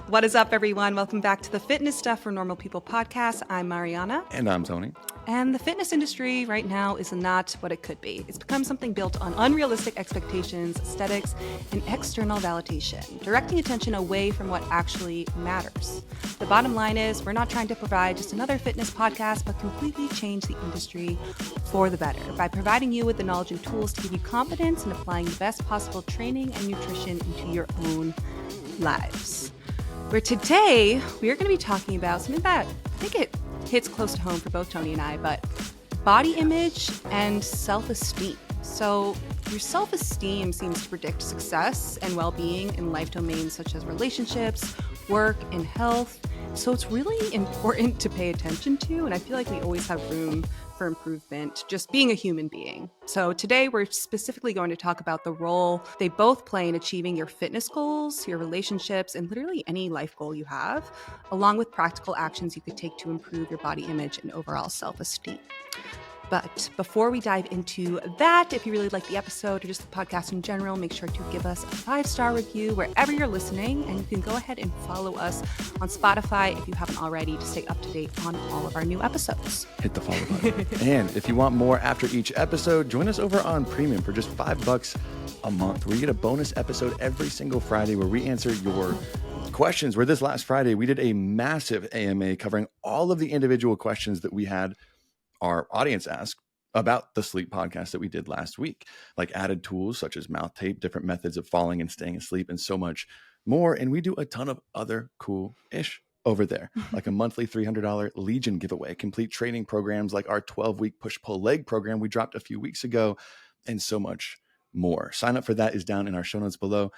What is up, everyone? Welcome back to the Fitness Stuff for Normal People podcast. I'm Marianna. And I'm Tony. And the fitness industry right now is not what it could be. It's become something built on unrealistic expectations, aesthetics, and external validation, directing attention away from what actually matters. The bottom line is, we're not trying to provide just another fitness podcast, but completely change the industry for the better by providing you with the knowledge and tools to give you confidence in applying the best possible training and nutrition into your own lives. Where today, we are going to be talking about something that I think it hits close to home for both Tony and I, but body image and self-esteem. So your self-esteem seems to predict success and well-being in life domains such as relationships, work, and health. So it's really important to pay attention to, and I feel like we always have room for improvement, just being a human being. So today we're specifically going to talk about the role they both play in achieving your fitness goals, your relationships, and literally any life goal you have, along with practical actions you could take to improve your body image and overall self-esteem. But before we dive into that, if you really like the episode or just the podcast in general, make sure to give us a 5-star review wherever you're listening. And you can go ahead and follow us on Spotify if you haven't already to stay up to date on all of our new episodes. Hit the follow button. And if you want more after each episode, join us over on Premium for just $5 a month, where you get a bonus episode every single Friday where we answer your questions. Where this last Friday, we did a massive AMA covering all of the individual questions that we had our audience asked about the sleep podcast that we did last week, like added tools such as mouth tape, different methods of falling and staying asleep, and so much more. And we do a ton of other cool ish over there, like a monthly $300 Legion giveaway, complete training programs like our 12-week push-pull leg program we dropped a few weeks ago, and so much more. Sign up for that is down in our show notes below.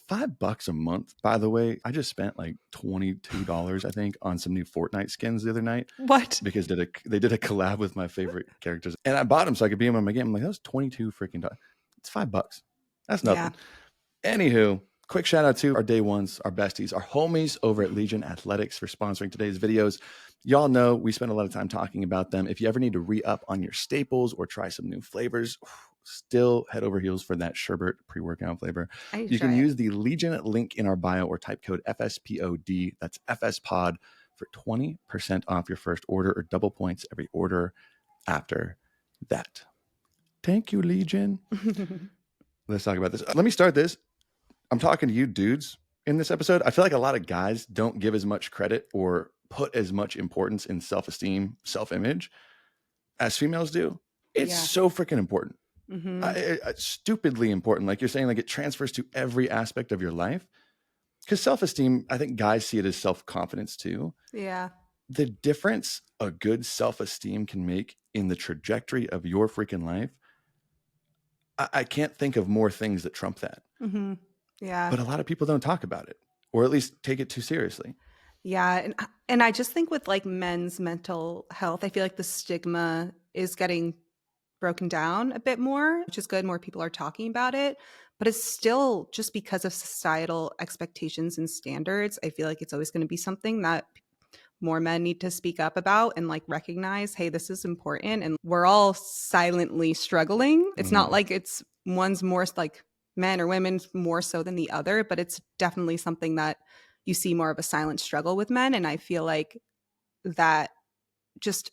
$5 a month, by the way. I just spent like $22, I think, on some new Fortnite skins the other night. What? Because they did a collab with my favorite characters, and I bought them so I could be in my game. I'm like, that was 22 freaking dollars. It's $5. That's nothing. Yeah. Anywho, quick shout out to our day ones, our besties, our homies over at Legion Athletics for sponsoring today's videos. Y'all know we spend a lot of time talking about them. If you ever need to re-up on your staples or try some new flavors, still head over heels for that sherbet pre-workout flavor. You can use the Legion link in our bio or type code FSPOD, that's FSPOD, for 20% off your first order or double points every order after that. Thank you, Legion. Let's talk about this. Let me start this. I'm talking to you dudes in this episode. I feel like a lot of guys don't give as much credit or put as much importance in self-esteem, self-image as females do. It's so freaking important. Mm-hmm. Stupidly important. Like you're saying, like it transfers to every aspect of your life. Because self-esteem, I think guys see it as self-confidence too. Yeah. The difference a good self-esteem can make in the trajectory of your freaking life, I can't think of more things that trump that. Mm-hmm. Yeah. But a lot of people don't talk about it, or at least take it too seriously. Yeah. And I just think with like men's mental health, I feel like the stigma is getting broken down a bit more, which is good. More people are talking about it, but it's still just because of societal expectations and standards. I feel like it's always going to be something that more men need to speak up about and like recognize, hey, this is important. And we're all silently struggling. It's not like it's one's more like men or women more so than the other, but it's definitely something that you see more of a silent struggle with men. And I feel like that just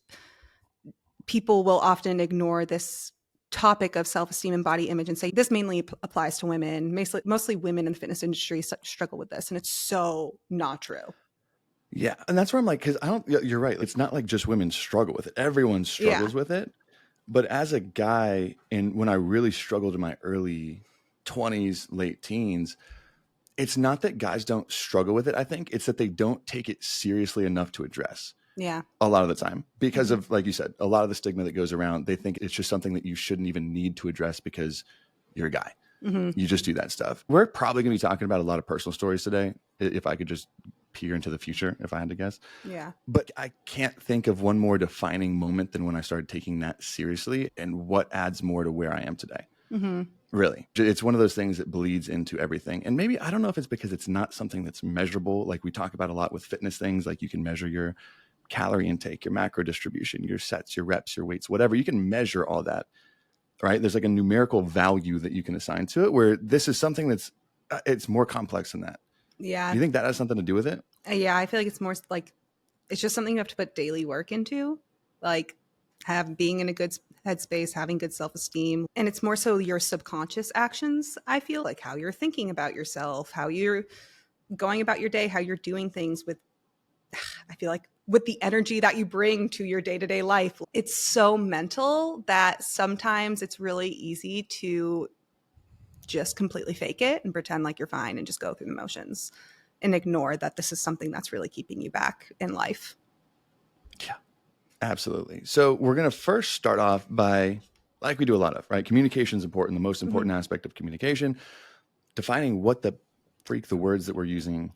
people will often ignore this topic of self-esteem and body image and say this mainly applies to women. Mostly women in the fitness industry struggle with this, and it's so not true. Yeah, and that's where I'm like, because you're right. It's not like just women struggle with it. Everyone struggles with it. But as a guy, and when I really struggled in my early 20s, late teens, it's not that guys don't struggle with it. I think it's that they don't take it seriously enough to address. Yeah. A lot of the time because of, like you said, a lot of the stigma that goes around. They think it's just something that you shouldn't even need to address because you're a guy. Mm-hmm. You just do that stuff. We're probably going to be talking about a lot of personal stories today. If I could just peer into the future, if I had to guess. Yeah. But I can't think of one more defining moment than when I started taking that seriously and what adds more to where I am today. Mm-hmm. Really. It's one of those things that bleeds into everything. And maybe, I don't know if it's because it's not something that's measurable. Like we talk about a lot with fitness things, like you can measure your calorie intake, your macro distribution, your sets, your reps, your weights, whatever. You can measure all that, right? There's like a numerical value that you can assign to it, where this is something that's, it's more complex than that. Yeah. Do you think that has something to do with it? Yeah, I feel like it's more like it's just something you have to put daily work into, like being in a good headspace, having good self-esteem. And it's more so your subconscious actions, I feel like how you're thinking about yourself, how you're going about your day, how you're doing things with, I feel like with the energy that you bring to your day-to-day life. It's so mental that sometimes it's really easy to just completely fake it and pretend like you're fine and just go through the motions and ignore that this is something that's really keeping you back in life. Yeah, absolutely. So we're going to first start off by, like we do a lot of, right? Communication is important. The most important aspect of communication, defining what the freak the words that we're using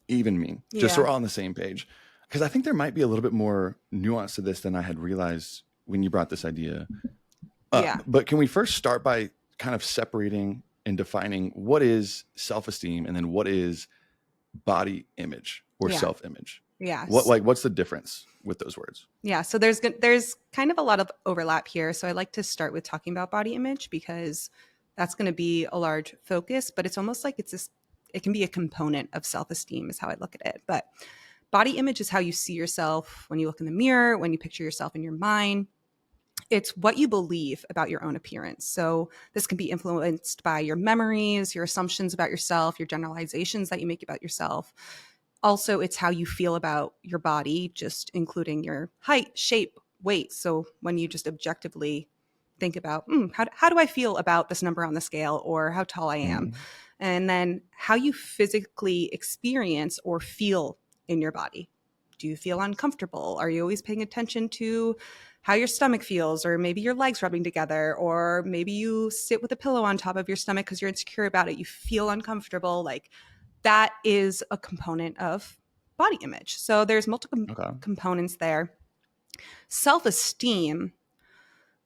even mean, just so we're all on the same page. Because I think there might be a little bit more nuance to this than I had realized when you brought this idea up. But can we first start by kind of separating and defining what is self-esteem and then what is body image or self-image? Yeah. What's the difference with those words? Yeah. So there's kind of a lot of overlap here. So I like to start with talking about body image because that's going to be a large focus, but it's almost like it can be a component of self-esteem is how I look at it. But body image is how you see yourself when you look in the mirror, when you picture yourself in your mind. It's what you believe about your own appearance. So this can be influenced by your memories, your assumptions about yourself, your generalizations that you make about yourself. Also, it's how you feel about your body, just including your height, shape, weight. So when you just objectively think about, how do I feel about this number on the scale or how tall I am? And then how you physically experience or feel in your body. Do you feel uncomfortable? Are you always paying attention to how your stomach feels, or maybe your legs rubbing together, or maybe you sit with a pillow on top of your stomach because you're insecure about it. You feel uncomfortable. Like that is a component of body image. So there's multiple components there. Self-esteem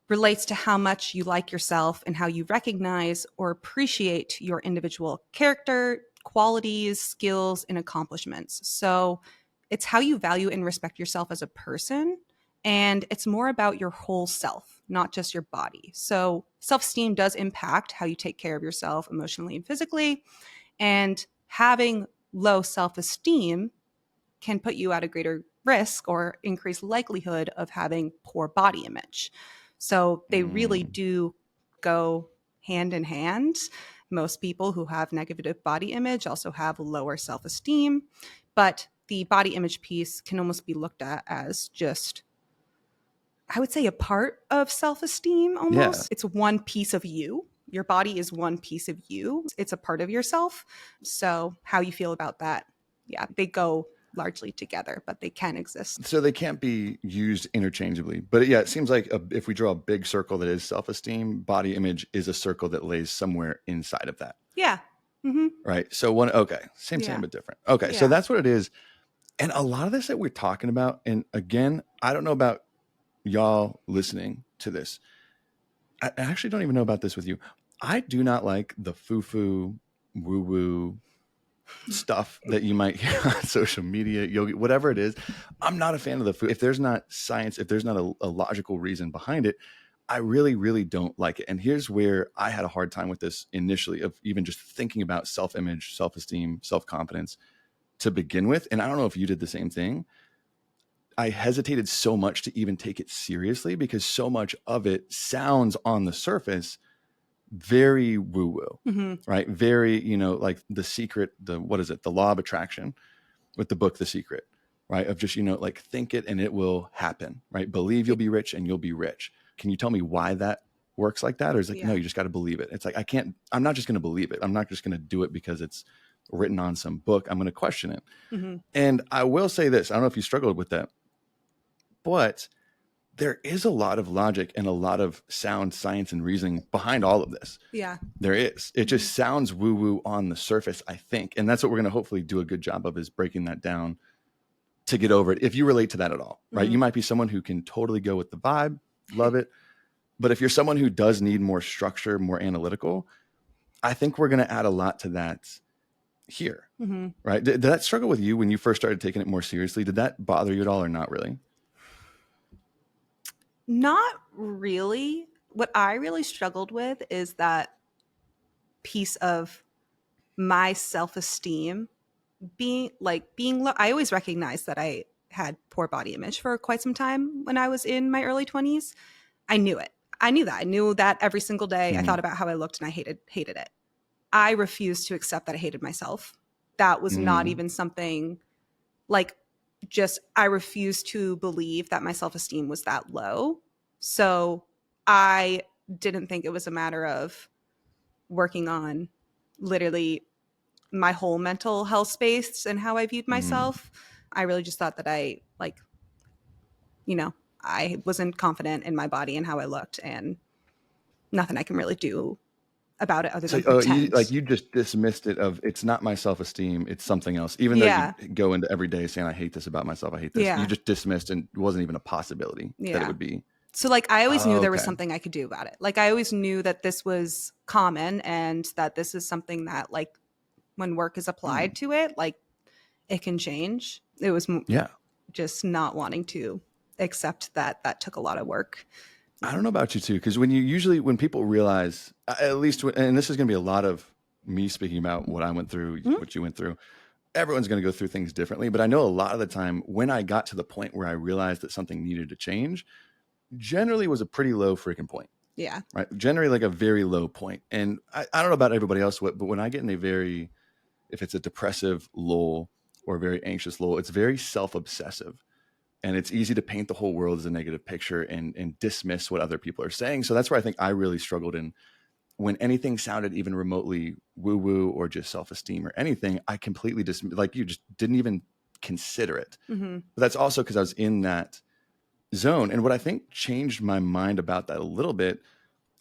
relates to how much you like yourself and how you recognize or appreciate your individual character, qualities, skills, and accomplishments. So it's how you value and respect yourself as a person. And it's more about your whole self, not just your body. So self-esteem does impact how you take care of yourself emotionally and physically. And having low self-esteem can put you at a greater risk or increased likelihood of having poor body image. So they really do go hand in hand. Most people who have negative body image also have lower self-esteem, but the body image piece can almost be looked at as just, I would say, a part of self-esteem almost. Yeah. It's one piece of you. Your body is one piece of you. It's a part of yourself. So how you feel about that, yeah, they go largely together, but they can exist. So they can't be used interchangeably. But yeah, it seems like if we draw a big circle that is self-esteem, body image is a circle that lays somewhere inside of that. Yeah. Mm-hmm. Right. So same, but different. Okay. Yeah. So that's what it is. And a lot of this that we're talking about, and again, I don't know about y'all listening to this. I actually don't even know about this with you. I do not like the foo-foo, woo-woo stuff that you might hear on social media, yogi, whatever it is. I'm not a fan of the food. If there's not science, if there's not a logical reason behind it, I really, really don't like it. And here's where I had a hard time with this initially, of even just thinking about self-image, self-esteem, self-confidence to begin with. And I don't know if you did the same thing. I hesitated so much to even take it seriously because so much of it sounds on the surface very woo-woo, right? Very, like The Secret, what is it? The Law of Attraction with the book, The Secret, right? Of just, like think it and it will happen, right? Believe you'll be rich and you'll be rich. Can you tell me why that works like that? Or is it like, no, you just got to believe it. It's like, I'm not just going to believe it. I'm not just going to do it because it's written on some book. I'm going to question it. And I will say this, I don't know if you struggled with that, but there is a lot of logic and a lot of sound science and reasoning behind all of this. Yeah. There is. It just sounds woo-woo on the surface, I think. And that's what we're going to hopefully do a good job of, is breaking that down to get over it. If you relate to that at all, right? You might be someone who can totally go with the vibe, love it. But if you're someone who does need more structure, more analytical, I think we're going to add a lot to that here, right? Did that struggle with you when you first started taking it more seriously? Did that bother you at all or not really? Not really. What I really struggled with is that piece of my self-esteem I always recognized that I had poor body image for quite some time when I was in my early 20s. I knew it. I knew that. I knew that every single day I Mm-hmm. thought about how I looked and I hated it. I refused to accept that I hated myself. That was not Mm-hmm. even something like just I refused to believe that my self-esteem was that low. So I didn't think it was a matter of working on literally my whole mental health space and how I viewed Mm-hmm. myself. I really just thought that I wasn't confident in my body and how I looked, and nothing I can really do about it other So, than pretend. you just dismissed it of it's not my self esteem, it's something else. Even though you Yeah. go into every day saying I hate this about myself, I hate this, you Yeah. just dismissed and it wasn't even a possibility that it Yeah. would be. So I always knew Oh, there was okay. something I could do about it. I always knew that this was common and that this is something that when work is Mm. applied to it, it can change. It was Yeah. just not wanting to accept that that took a lot of work. I don't know about you too, because when people realize, at least, and this is going to be a lot of me speaking about what I went through, Mhm. what you went through. Everyone's going to go through things differently, but I know a lot of the time when I got to the point where I realized that something needed to change, generally was a pretty low freaking point. Yeah. Right? Generally, like a very low point. And I don't know about everybody else, but when I get in if it's a depressive lull or a very anxious lull, it's very self-obsessive. And it's easy to paint the whole world as a negative picture and dismiss what other people are saying. So that's where I think I really struggled in when anything sounded even remotely woo woo or just self esteem or anything. I completely like you just didn't even consider it. Mm-hmm. But that's also because I was in that zone. And what I think changed my mind about that a little bit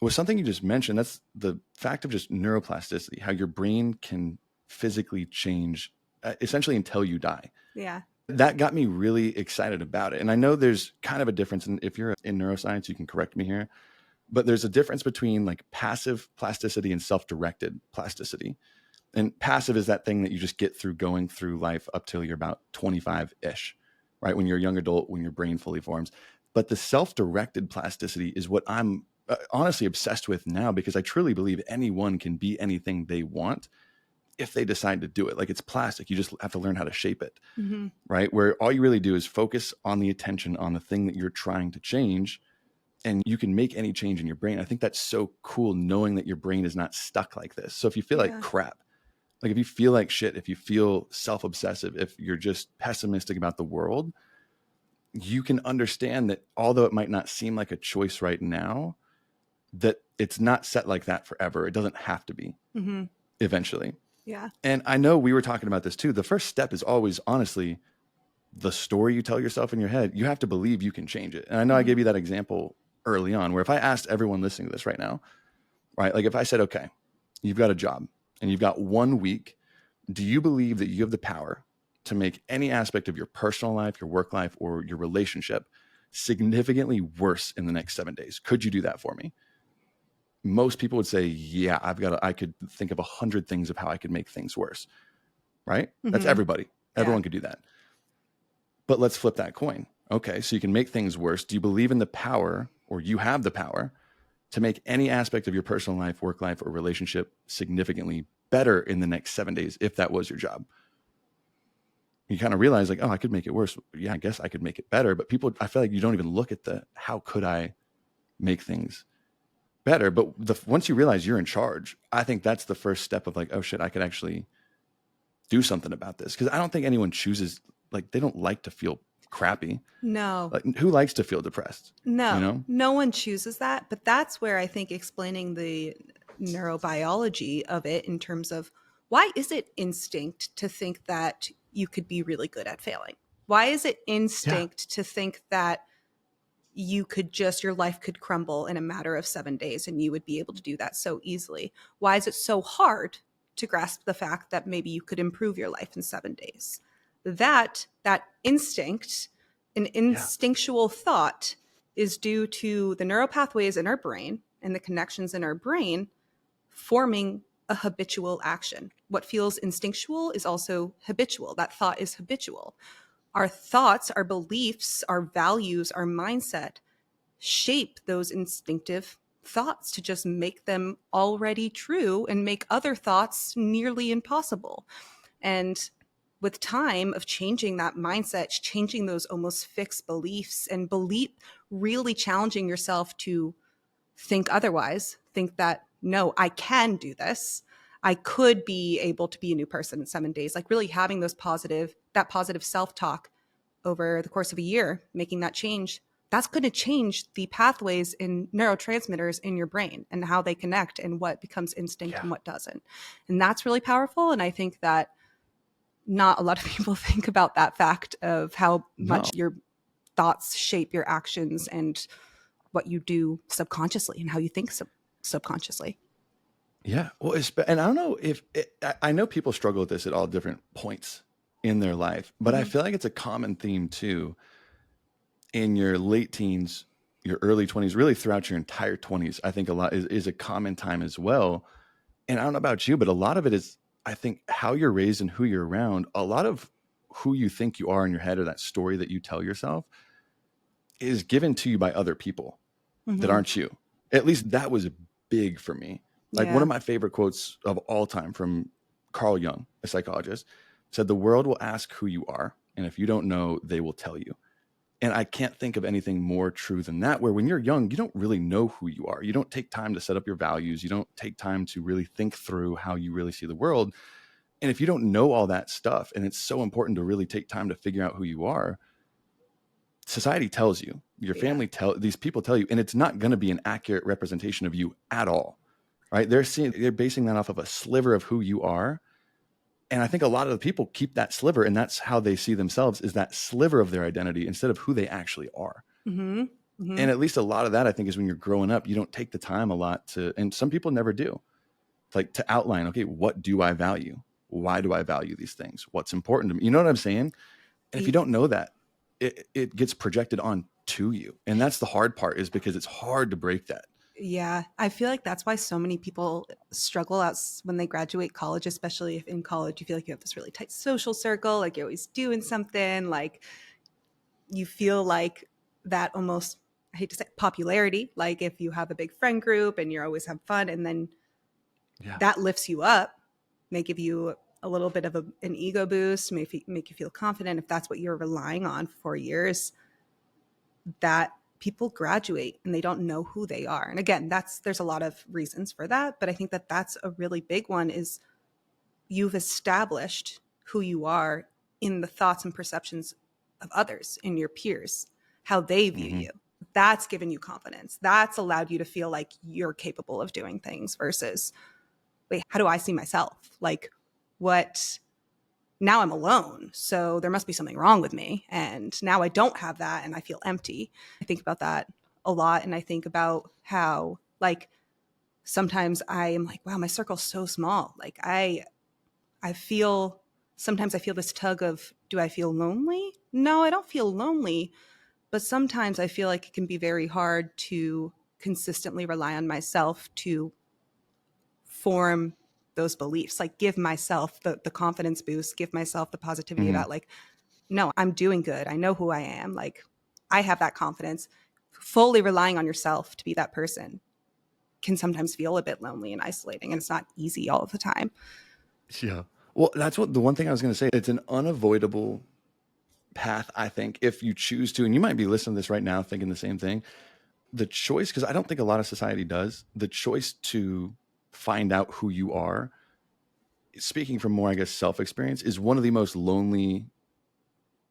was something you just mentioned. That's the fact of just neuroplasticity, how your brain can physically change essentially until you die. Yeah. That got me really excited about it. And I know there's kind of a difference. And if you're in neuroscience, you can correct me here, but there's a difference between like passive plasticity and self-directed plasticity. And passive is that thing that you just get through going through life up till you're about 25-ish, right? When you're a young adult, when your brain fully forms. But the self-directed plasticity is what I'm honestly obsessed with now, because I truly believe anyone can be anything they want if they decide to do it. Like, it's plastic. You just have to learn how to shape it, Mm-hmm. right? Where all you really do is focus on the attention on the thing that you're trying to change, and you can make any change in your brain. I think that's so cool, knowing that your brain is not stuck like this. So if you feel like Yeah. crap, like if you feel like shit, if you feel self-obsessive, if you're just pessimistic about the world, you can understand that although it might not seem like a choice right now, that it's not set like that forever. It doesn't have to be Mm-hmm. eventually. Yeah. And I know we were talking about this too. The first step is always, honestly, the story you tell yourself in your head. You have to believe you can change it. And I know I Mm-hmm. gave you that example early on, where if I asked everyone listening to this right now, right, like if I said, okay, you've got a job and you've got 1 week, do you believe that you have the power to make any aspect of your personal life, your work life, or your relationship significantly worse in the next 7 days? Could you do that for me? Most people would say, yeah, I could think of 100 things of how I could make things worse, right? That's Mm-hmm. everybody. Yeah. Everyone could do that. But let's flip that coin. Okay, so you can make things worse. Do you believe in the power, or you have the power, to make any aspect of your personal life, work life, or relationship significantly better in the next 7 days, if that was your job? You kind of realize, like, oh, I could make it worse. Yeah, I guess I could make it better. But people, I feel like you don't even look at how could I make things better? But once you realize you're in charge, I think that's the first step of like, oh shit, I could actually do something about this. Because I don't think anyone chooses, like, they don't like to feel crappy. No. Like, who likes to feel depressed? No. You know? No one chooses that. But that's where I think explaining the neurobiology of it, in terms of why is it instinct to think that you could be really good at failing? Why is it instinct to think that your life could crumble in a matter of 7 days and you would be able to do that so easily? Why is it so hard to grasp the fact that maybe you could improve your life in 7 days? That instinct, an instinctual thought, is due to the neural pathways in our brain and the connections in our brain forming a habitual action. What feels instinctual is also habitual. That thought is habitual. Our thoughts, our beliefs, our values, our mindset shape those instinctive thoughts to just make them already true and make other thoughts nearly impossible. And with time of changing that mindset, changing those almost fixed beliefs and really challenging yourself to think otherwise, think that, no, I can do this. I could be able to be a new person in 7 days, like really having that positive self-talk over the course of a year, making that change. That's going to change the pathways in neurotransmitters in your brain and how they connect and what becomes instinct and what doesn't. And that's really powerful. And I think that not a lot of people think about that fact of how much your thoughts shape your actions and what you do subconsciously and how you think subconsciously. Yeah. Well, and I don't know I know people struggle with this at all different points in their life, but I feel like it's a common theme too in your late teens, your early 20s, really throughout your entire 20s. I think a lot is a common time as well. And I don't know about you, but a lot of it is, I think, how you're raised and who you're around. A lot of who you think you are in your head, or that story that you tell yourself, is given to you by other people that aren't you. At least that was big for me. Like one of my favorite quotes of all time from Carl Jung, a psychologist, said, "The world will ask who you are, and if you don't know, they will tell you." And I can't think of anything more true than that, where when you're young, you don't really know who you are. You don't take time to set up your values. You don't take time to really think through how you really see the world. And if you don't know all that stuff, and it's so important to really take time to figure out who you are, society tells you, your family these people tell you, and it's not going to be an accurate representation of you at all, right? They're basing that off of a sliver of who you are. And I think a lot of the people keep that sliver, and that's how they see themselves, is that sliver of their identity instead of who they actually are. And at least a lot of that, I think, is when you're growing up, you don't take the time a lot to, and some people never do, like to outline, okay, what do I value? Why do I value these things? What's important to me? You know what I'm saying? And if you don't know that, it gets projected on to you. And that's the hard part, is because it's hard to break that. Yeah, I feel like that's why so many people struggle out when they graduate college, especially if in college you feel like you have this really tight social circle, like you're always doing something, like you feel like that almost, I hate to say popularity, like if you have a big friend group and you're always have fun, and then that lifts you up, may give you a little bit of an ego boost, make you feel confident. If that's what you're relying on for years, that people graduate and they don't know who they are. And again, there's a lot of reasons for that, but I think that that's a really big one, is you've established who you are in the thoughts and perceptions of others, in your peers, how they view you. That's given you confidence. That's allowed you to feel like you're capable of doing things versus, wait, how do I see myself? Like, what? Now I'm alone, so there must be something wrong with me. And now I don't have that and I feel empty. I think about that a lot. And I think about how, like, sometimes I am like, wow, my circle's so small. Like sometimes I feel this tug of, do I feel lonely? No, I don't feel lonely. But sometimes I feel like it can be very hard to consistently rely on myself to form those beliefs, like give myself the confidence boost, give myself the positivity about, like, no, I'm doing good. I know who I am. Like, I have that confidence. Fully relying on yourself to be that person can sometimes feel a bit lonely and isolating, and it's not easy all of the time. Yeah. Well, that's the one thing I was going to say. It's an unavoidable path, I think, if you choose to, and you might be listening to this right now thinking the same thing. The choice, because I don't think a lot of society does, the choice to find out who you are, speaking from more, I guess, self-experience, is one of the most lonely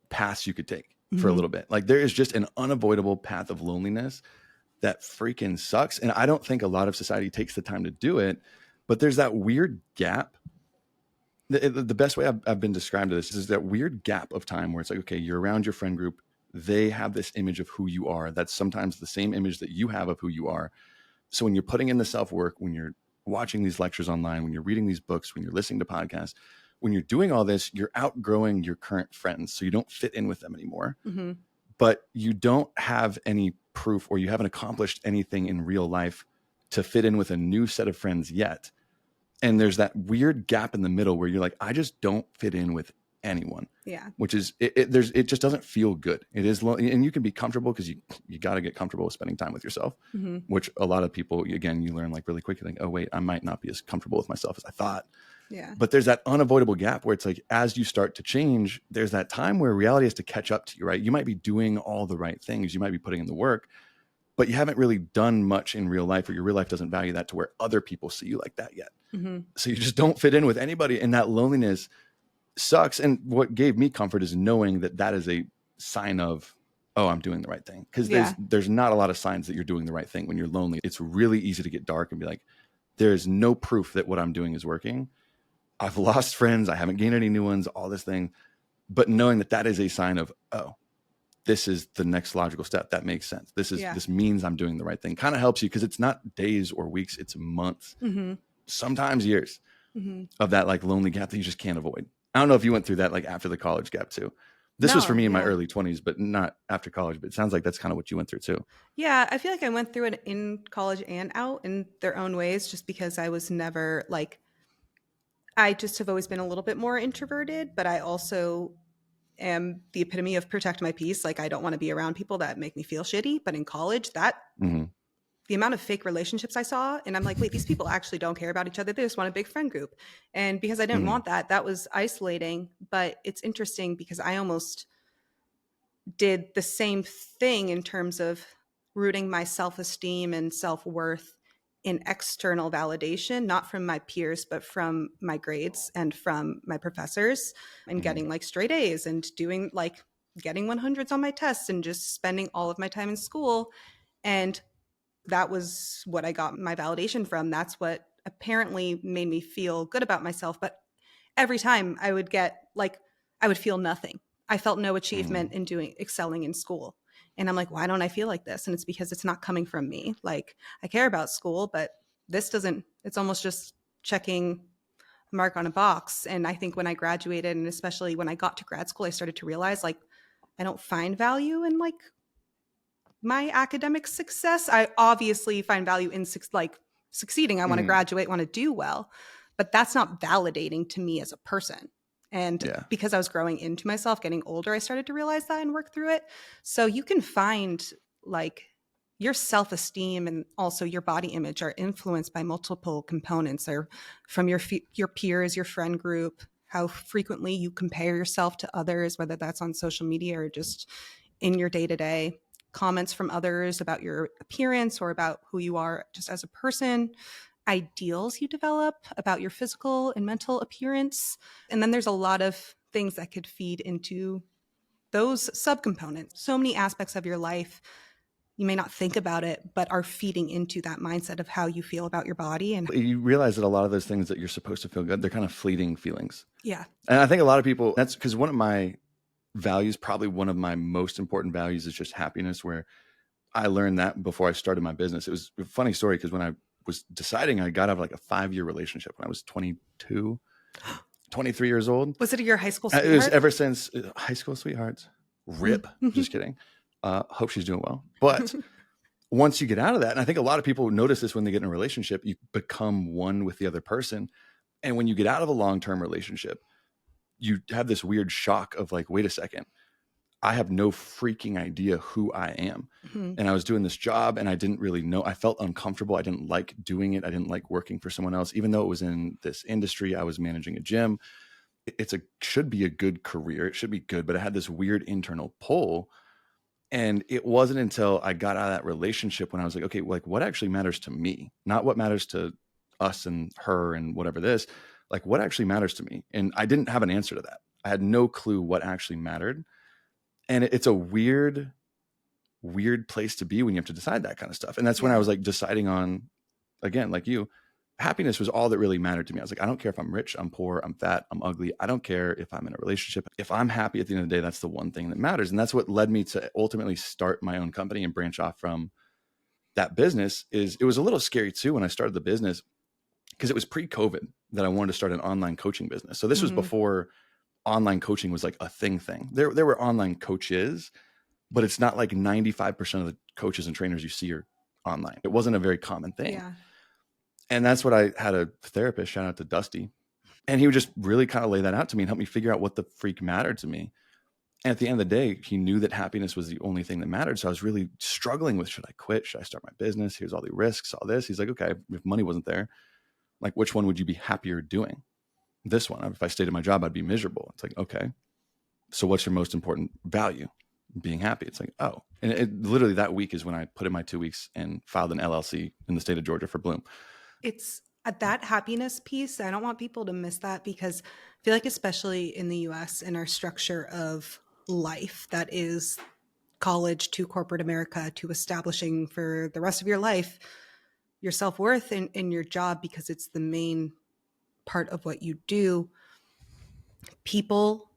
paths you could take for a little bit. Like, there is just an unavoidable path of loneliness that freaking sucks. And I don't think a lot of society takes the time to do it, but there's that weird gap. The best way I've been described to this is that weird gap of time where it's like, okay, you're around your friend group. They have this image of who you are. That's sometimes the same image that you have of who you are. So when you're putting in the self-work, when you're watching these lectures online, when you're reading these books, when you're listening to podcasts, when you're doing all this, you're outgrowing your current friends. So you don't fit in with them anymore, but you don't have any proof, or you haven't accomplished anything in real life to fit in with a new set of friends yet. And there's that weird gap in the middle where you're like, I just don't fit in with anyone. Yeah. Which is, it just doesn't feel good. It is, and you can be comfortable because you got to get comfortable with spending time with yourself, which a lot of people, again, you learn like really quickly, like, oh wait, I might not be as comfortable with myself as I thought. Yeah. But there's that unavoidable gap where it's like, as you start to change, there's that time where reality has to catch up to you, right? You might be doing all the right things. You might be putting in the work, but you haven't really done much in real life, or your real life doesn't value that to where other people see you like that yet. Mm-hmm. So you just don't fit in with anybody. And that loneliness sucks. And what gave me comfort is knowing that that is a sign of, oh, I'm doing the right thing. Because there's not a lot of signs that you're doing the right thing when you're lonely. It's really easy to get dark and be like, there's no proof that what I'm doing is working. I've lost friends. I haven't gained any new ones, all this thing. But knowing that that is a sign of, oh, this is the next logical step. That makes sense. This means I'm doing the right thing. Kind of helps you, because it's not days or weeks, it's months, sometimes years of that like lonely gap that you just can't avoid. I don't know if you went through that like after the college gap too. This was for me in my early 20s, but not after college. But it sounds like that's kind of what you went through too. Yeah, I feel like I went through it in college and out in their own ways, just because I was never like, I just have always been a little bit more introverted, but I also am the epitome of protect my peace. Like, I don't want to be around people that make me feel shitty. But in college, the amount of fake relationships I saw, and I'm like, wait, these people actually don't care about each other. They just want a big friend group. And because I didn't want that, that was isolating. But it's interesting because I almost did the same thing in terms of rooting my self-esteem and self-worth in external validation, not from my peers, but from my grades and from my professors, and getting like straight A's and doing like getting 100s on my tests and just spending all of my time in school. And that was what I got my validation from. That's what apparently made me feel good about myself. But every time I would get like, I would feel nothing. I felt no achievement in excelling in school. And I'm like, why don't I feel like this? And it's because it's not coming from me. Like, I care about school, but this doesn't, it's almost just checking a mark on a box. And I think when I graduated, and especially when I got to grad school, I started to realize like, I don't find value in like my academic success. I obviously find value in like succeeding. I want to graduate, want to do well, but that's not validating to me as a person. And because I was growing into myself, getting older, I started to realize that and work through it. So you can find like your self-esteem and also your body image are influenced by multiple components, or from your peers, your friend group, how frequently you compare yourself to others, whether that's on social media or just in your day-to-day, comments from others about your appearance or about who you are just as a person, ideals you develop about your physical and mental appearance. And then there's a lot of things that could feed into those subcomponents. So many aspects of your life, you may not think about it, but are feeding into that mindset of how you feel about your body. And you realize that a lot of those things that you're supposed to feel good, they're kind of fleeting feelings. Yeah. And I think a lot of people, that's because one of my values, probably one of my most important values, is just happiness, where I learned that before I started my business. It was a funny story, because when I was deciding, I got out of like a 5-year relationship when I was 22, 23 years old. Was it your high school sweetheart? It was ever since. High school sweethearts. Rip. Just kidding. Hope she's doing well. But once you get out of that, and I think a lot of people notice this when they get in a relationship, you become one with the other person. And when you get out of a long-term relationship, you have this weird shock of like, wait a second, I have no freaking idea who I am. And I was doing this job and I didn't really know. I felt uncomfortable. I didn't like doing it. I didn't like working for someone else, even though it was in this industry. I was managing a gym. Should be a good career. It should be good, but I had this weird internal pull. And it wasn't until I got out of that relationship when I was like, okay, like what actually matters to me, not what matters to us and her and whatever this, like what actually matters to me. And I didn't have an answer to that. I had no clue what actually mattered. And it's a weird place to be when you have to decide that kind of stuff. And that's when I was like deciding on, again, like you, happiness was all that really mattered to me. I was like, I don't care if I'm rich, I'm poor, I'm fat, I'm ugly. I don't care if I'm in a relationship. If I'm happy at the end of the day, that's the one thing that matters. And that's what led me to ultimately start my own company and branch off from that business. It was a little scary too when I started the business, because it was pre-COVID that I wanted to start an online coaching business. So this was before online coaching was like a thing. There were online coaches, but it's not like 95% of the coaches and trainers you see are online. It wasn't a very common thing. Yeah. And that's what I had a therapist, shout out to Dusty. And he would just really kind of lay that out to me and help me figure out what the freak mattered to me. And at the end of the day, he knew that happiness was the only thing that mattered. So I was really struggling with, should I quit? Should I start my business? Here's all the risks, all this. He's like, okay, if money wasn't there, like which one would you be happier doing? this one. If I stayed at my job, I'd be miserable. It's like, okay, so what's your most important value? Being happy. It's like, oh, and literally that week is when I put in my 2 weeks and filed an LLC in the state of Georgia for Bloom. It's at that happiness piece. I don't want people to miss that, because I feel like, especially in the US, in our structure of life that is college to corporate America to establishing for the rest of your life your self-worth in your job, because it's the main part of what you do, people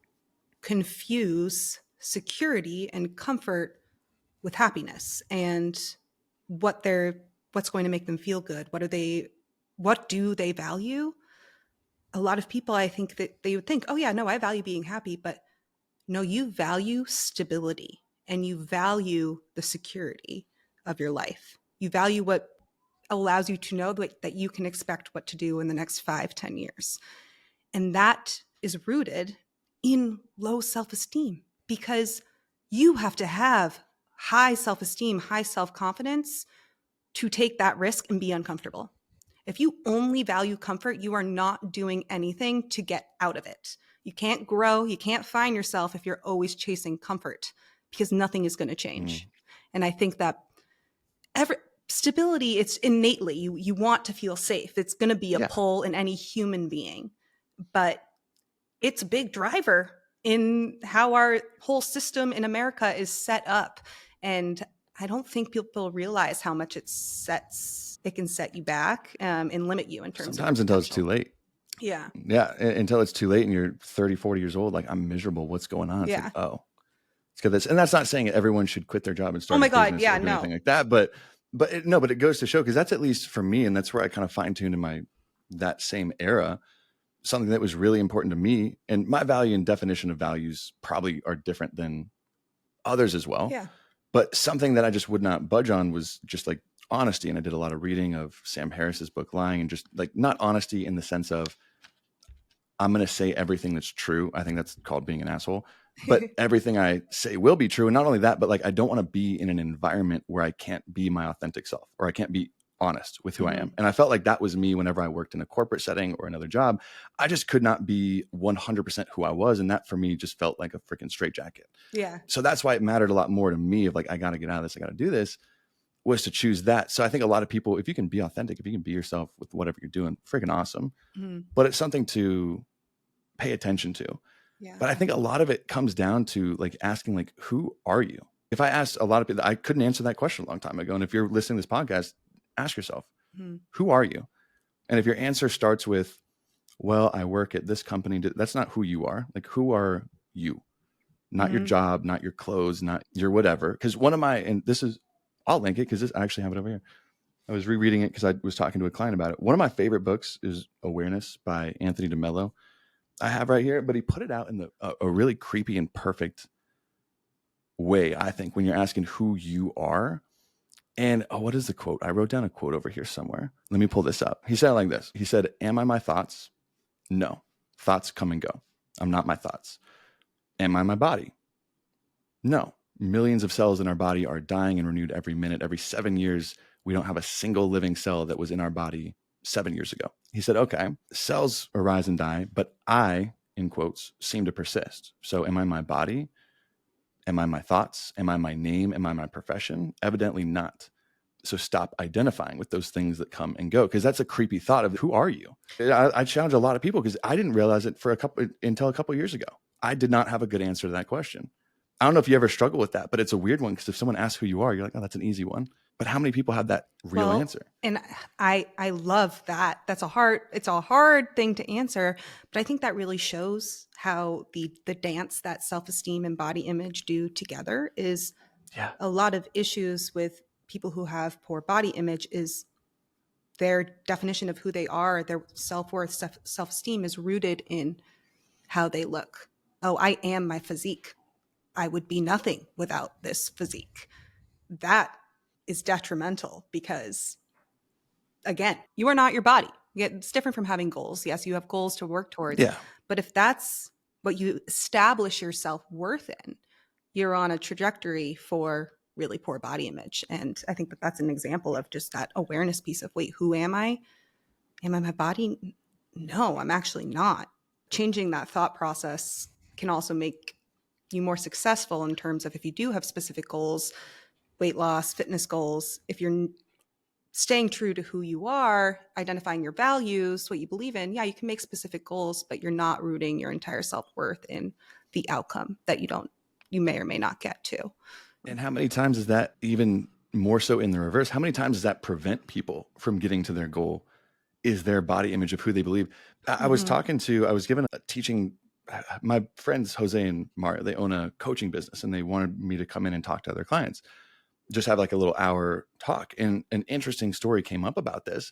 confuse security and comfort with happiness and what's going to make them feel good. What do they value? A lot of people, I think, that they would think, oh yeah, no, I value being happy, but no, you value stability and you value the security of your life. You value what allows you to know that you can expect what to do in the next 5-10 years. And that is rooted in low self-esteem, because you have to have high self-esteem, high self-confidence to take that risk and be uncomfortable. If you only value comfort, you are not doing anything to get out of it. You can't grow, you can't find yourself if you're always chasing comfort, because nothing is going to change. And I think that stability, it's innately, you want to feel safe. It's going to be a pull in any human being, but it's a big driver in how our whole system in America is set up. And I don't think people realize how much it can set you back and limit you in terms sometimes of until it's too late. Yeah. Yeah. Until it's too late and you're 30, 40 years old. Like, I'm miserable. What's going on? It's like, oh, it's good. And that's not saying everyone should quit their job and start a business or do anything like that. But it goes to show, because that's, at least for me, and that's where I kind of fine-tuned in that same era, something that was really important to me. And my value and definition of values probably are different than others as well. Yeah. But something that I just would not budge on was just like honesty. And I did a lot of reading of Sam Harris's book, Lying, and just like, not honesty in the sense of I'm going to say everything that's true. I think that's called being an asshole. But everything I say will be true. And not only that, but like, I don't want to be in an environment where I can't be my authentic self, or I can't be honest with who I am. And I felt like that was me whenever I worked in a corporate setting or another job. I just could not be 100% who I was. And that for me just felt like a freaking straitjacket. Yeah. So that's why it mattered a lot more to me of like, I got to get out of this. I got to do this, was to choose that. So I think a lot of people, if you can be authentic, if you can be yourself with whatever you're doing, freaking awesome. But it's something to pay attention to. Yeah. But I think a lot of it comes down to like asking, like, who are you? If I asked a lot of people, I couldn't answer that question a long time ago. And if you're listening to this podcast, ask yourself, who are you? And if your answer starts with, well, I work at this company, that's not who you are. Like, who are you? Not your job, not your clothes, not your whatever. Because I'll link it because I actually have it over here. I was rereading it because I was talking to a client about it. One of my favorite books is Awareness by Anthony DeMello. I have right here, but he put it out in a really creepy and perfect way, I think, when you're asking who you are. And what is the quote? I wrote down a quote over here somewhere. Let me pull this up. He said it like this. He said, am I my thoughts? No. Thoughts come and go. I'm not my thoughts. Am I my body? No. Millions of cells in our body are dying and renewed every minute. Every 7 years, we don't have a single living cell that was in our body 7 years ago. He said, okay, cells arise and die, but I, in quotes, seem to persist. So am I my body? Am I my thoughts? Am I my name? Am I my profession? Evidently not. So stop identifying with those things that come and go, because that's a creepy thought of who are you? I challenge a lot of people because I didn't realize it until a couple of years ago. I did not have a good answer to that question. I don't know if you ever struggle with that, but it's a weird one, because if someone asks who you are, you're like, oh, that's an easy one. But how many people have that real answer? And I love that. It's a hard thing to answer, but I think that really shows how the dance that self-esteem and body image do together is a lot of issues with people who have poor body image is their definition of who they are, their self-worth, self-esteem is rooted in how they look. Oh, I am my physique. I would be nothing without this physique. That is detrimental because, again, you are not your body. It's different from having goals. Yes, you have goals to work towards. Yeah. But if that's what you establish your self-worth in, you're on a trajectory for really poor body image. And I think that that's an example of just that awareness piece of, wait, who am I? Am I my body? No, I'm actually not. Changing that thought process can also make you more successful in terms of if you do have specific goals, weight loss, fitness goals, if you're staying true to who you are, identifying your values, what you believe in, yeah, you can make specific goals, but you're not rooting your entire self-worth in the outcome that you may or may not get to. And how many times is that, even more so in the reverse, how many times does that prevent people from getting to their goal? Is their body image of who they believe. I was given a teaching, my friends, Jose and Mario, they own a coaching business and they wanted me to come in and talk to other clients, just have like a little hour talk. And an interesting story came up about this,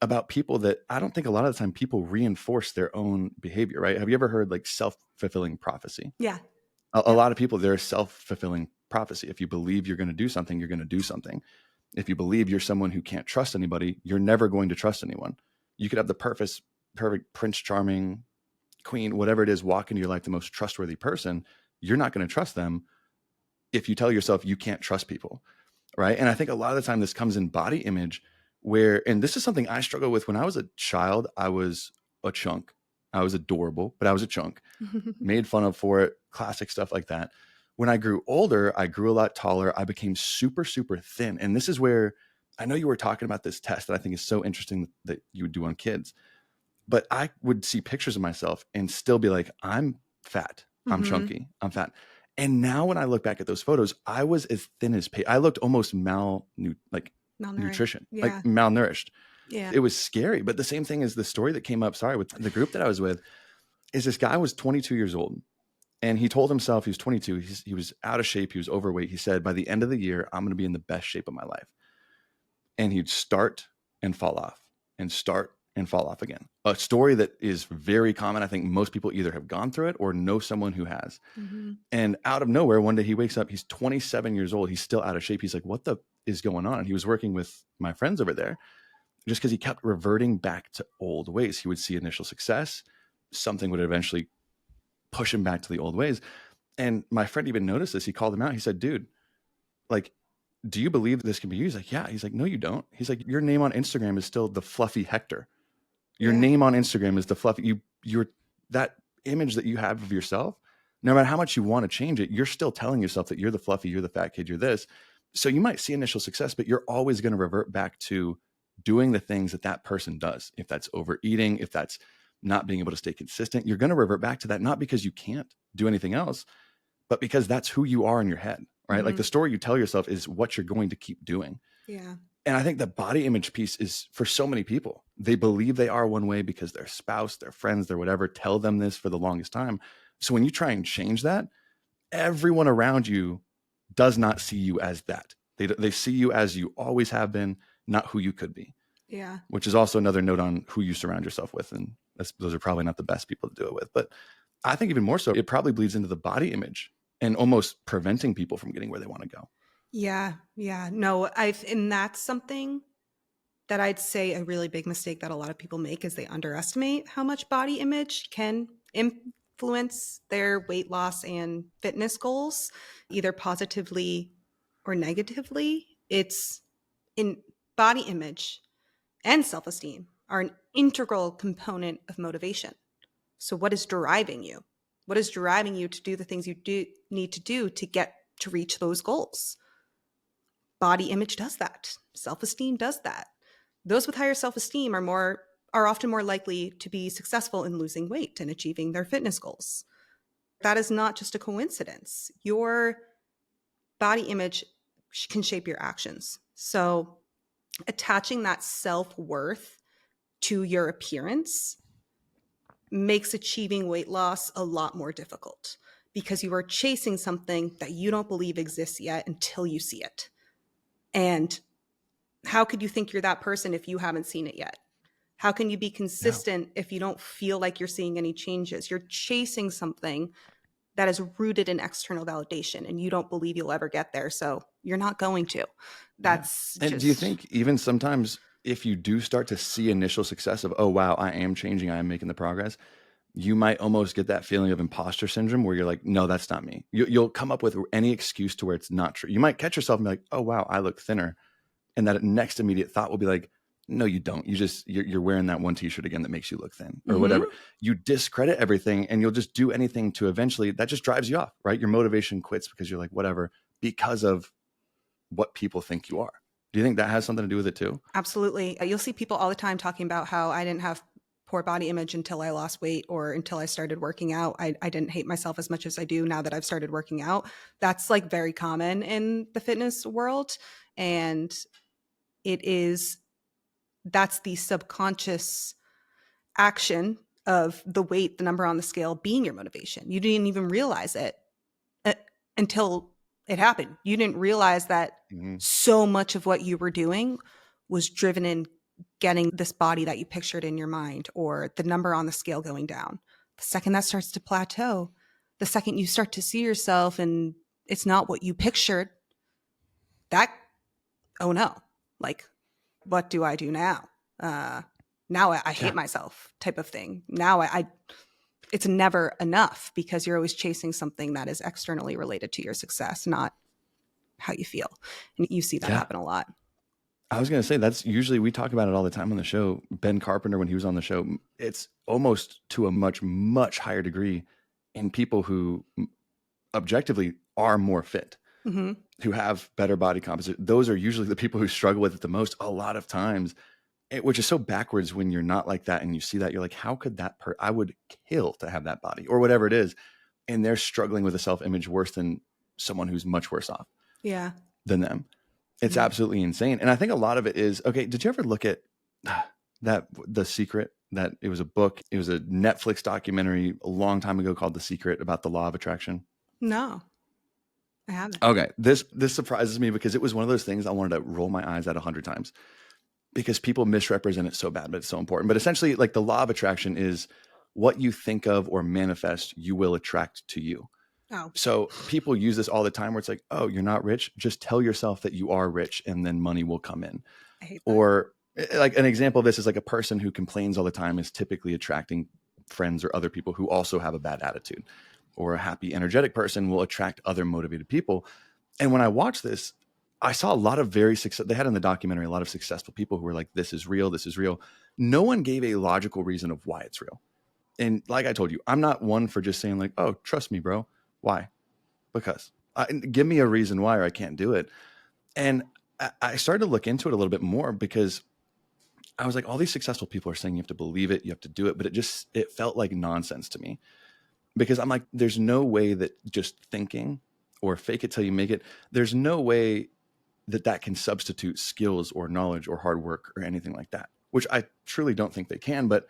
about people that I don't think a lot of the time people reinforce their own behavior, right? Have you ever heard like self-fulfilling prophecy? Yeah. A lot of people, they're self-fulfilling prophecy. If you believe you're going to do something, you're going to do something. If you believe you're someone who can't trust anybody, you're never going to trust anyone. You could have the perfect Prince Charming, queen, whatever it is, walk into your life, the most trustworthy person. You're not going to trust them if you tell yourself you can't trust people, right? And I think a lot of the time this comes in body image where, and this is something I struggled with when I was a child. I was a chunk. I was adorable, but I was a chunk. Made fun of for it, classic stuff like that. When I grew older, I grew a lot taller. I became super, super thin. And this is where I know you were talking about this test that I think is so interesting that you would do on kids. But I would see pictures of myself and still be like, I'm fat. I'm chunky. I'm fat. And now when I look back at those photos, I was as thin as I looked almost malnutrition, like malnourished. Yeah. It was scary. But the same thing as the story that came up, with the group that I was with, is this guy was 22 years old. And he told himself, he was 22, he was out of shape, he was overweight. He said, by the end of the year, I'm going to be in the best shape of my life. And he'd start and fall off and start and fall off again. A story that is very common. I think most people either have gone through it or know someone who has. And out of nowhere, one day he wakes up, he's 27 years old, he's still out of shape. He's like, what the is going on? And he was working with my friends over there just because he kept reverting back to old ways. He would see initial success, something would eventually push him back to the old ways. And my friend even noticed this. He called him out. He said, dude, like, do you believe this can be used? Like, yeah. He's like, no, you don't. He's like, your name on Instagram is still the fluffy Hector. Your name on Instagram is the fluffy, you're that image that you have of yourself. No matter how much you want to change it, you're still telling yourself that you're the fluffy, you're the fat kid, you're this. So you might see initial success, but you're always going to revert back to doing the things that that person does. If that's overeating, if that's not being able to stay consistent, you're going to revert back to that, not because you can't do anything else, but because that's who you are in your head, right? Like the story you tell yourself is what you're going to keep doing. Yeah. And I think the body image piece is for so many people. They believe they are one way because their spouse, their friends, their whatever tell them this for the longest time. So when you try and change that, everyone around you does not see you as that. They see you as you always have been, not who you could be. Yeah. Which is also another note on who you surround yourself with. And those are probably not the best people to do it with. But I think even more so, it probably bleeds into the body image and almost preventing people from getting where they want to go. Yeah. Yeah. No, and that's something that I'd say a really big mistake that a lot of people make is they underestimate how much body image can influence their weight loss and fitness goals, either positively or negatively. It's in body image and self-esteem are an integral component of motivation. So what is driving you? What is driving you to do the things you need to do to get to reach those goals? Body image does that. Self-esteem does that. Those with higher self-esteem are often more likely to be successful in losing weight and achieving their fitness goals. That is not just a coincidence. Your body image can shape your actions. So attaching that self-worth to your appearance makes achieving weight loss a lot more difficult because you are chasing something that you don't believe exists yet until you see it. And how could you think you're that person if you haven't seen it yet? How can you be consistent if you don't feel like you're seeing any changes? You're chasing something that is rooted in external validation and you don't believe you'll ever get there. So you're not going to. And do you think even sometimes if you do start to see initial success of, oh, wow, I am changing, I am making the progress, you might almost get that feeling of imposter syndrome where you're like, no, that's not me. You'll come up with any excuse to where it's not true. You might catch yourself and be like, oh, wow, I look thinner. And that next immediate thought will be like, No, you don't. You're wearing that one t-shirt again that makes you look thin or Mm-hmm. whatever. You discredit everything and you'll just do anything to eventually, that just drives you off, right? Your motivation quits because you're like, whatever, because of what people think you are. Do you think that has something to do with it too? Absolutely. You'll see people all the time talking about how I didn't have poor body image until I lost weight or until I started working out. I didn't hate myself as much as I do now that I've started working out. That's like very common in the fitness world. And that's the subconscious action of the weight, the number on the scale being your motivation. You didn't even realize it until it happened. You didn't realize that so much of what you were doing was driven in getting this body that you pictured in your mind or the number on the scale going down. The second that starts to plateau, the second you start to see yourself and it's not what you pictured, oh no, like, what do I do now? Now I hate myself type of thing. Now it's never enough because you're always chasing something that is externally related to your success, not how you feel. And you see that happen a lot. I was going to say, that's usually, we talk about it all the time on the show. Ben Carpenter, when he was on the show, it's almost to a much, much higher degree in people who objectively are more fit, who have better body composition. Those are usually the people who struggle with it the most a lot of times, which is so backwards when you're not like that and you see that. You're like, how could that I would kill to have that body or whatever it is. And they're struggling with a self-image worse than someone who's much worse off than them. It's absolutely insane. And I think a lot of it is, okay, did you ever look at The Secret? That it was a book. It was a Netflix documentary a long time ago called The Secret about the law of attraction. No, I haven't. Okay. This surprises me because it was one of those things I wanted to roll my eyes at 100 times because people misrepresent it so bad, but it's so important. But essentially, like, the law of attraction is what you think of or manifest, you will attract to you. Oh. So people use this all the time where it's like, oh, you're not rich. Just tell yourself that you are rich and then money will come in. I hate that. Or like an example of this is like a person who complains all the time is typically attracting friends or other people who also have a bad attitude, or a happy, energetic person will attract other motivated people. And when I watched this, I saw a lot of they had in the documentary, a lot of successful people who were like, this is real. This is real. No one gave a logical reason of why it's real. And like I told you, I'm not one for just saying like, oh, trust me, bro. Why? Because give me a reason why, or I can't do it. And I started to look into it a little bit more because I was like, all these successful people are saying you have to believe it, you have to do it, but it felt like nonsense to me because I'm like, there's no way that just thinking or fake it till you make it, there's no way that can substitute skills or knowledge or hard work or anything like that, which I truly don't think they can, but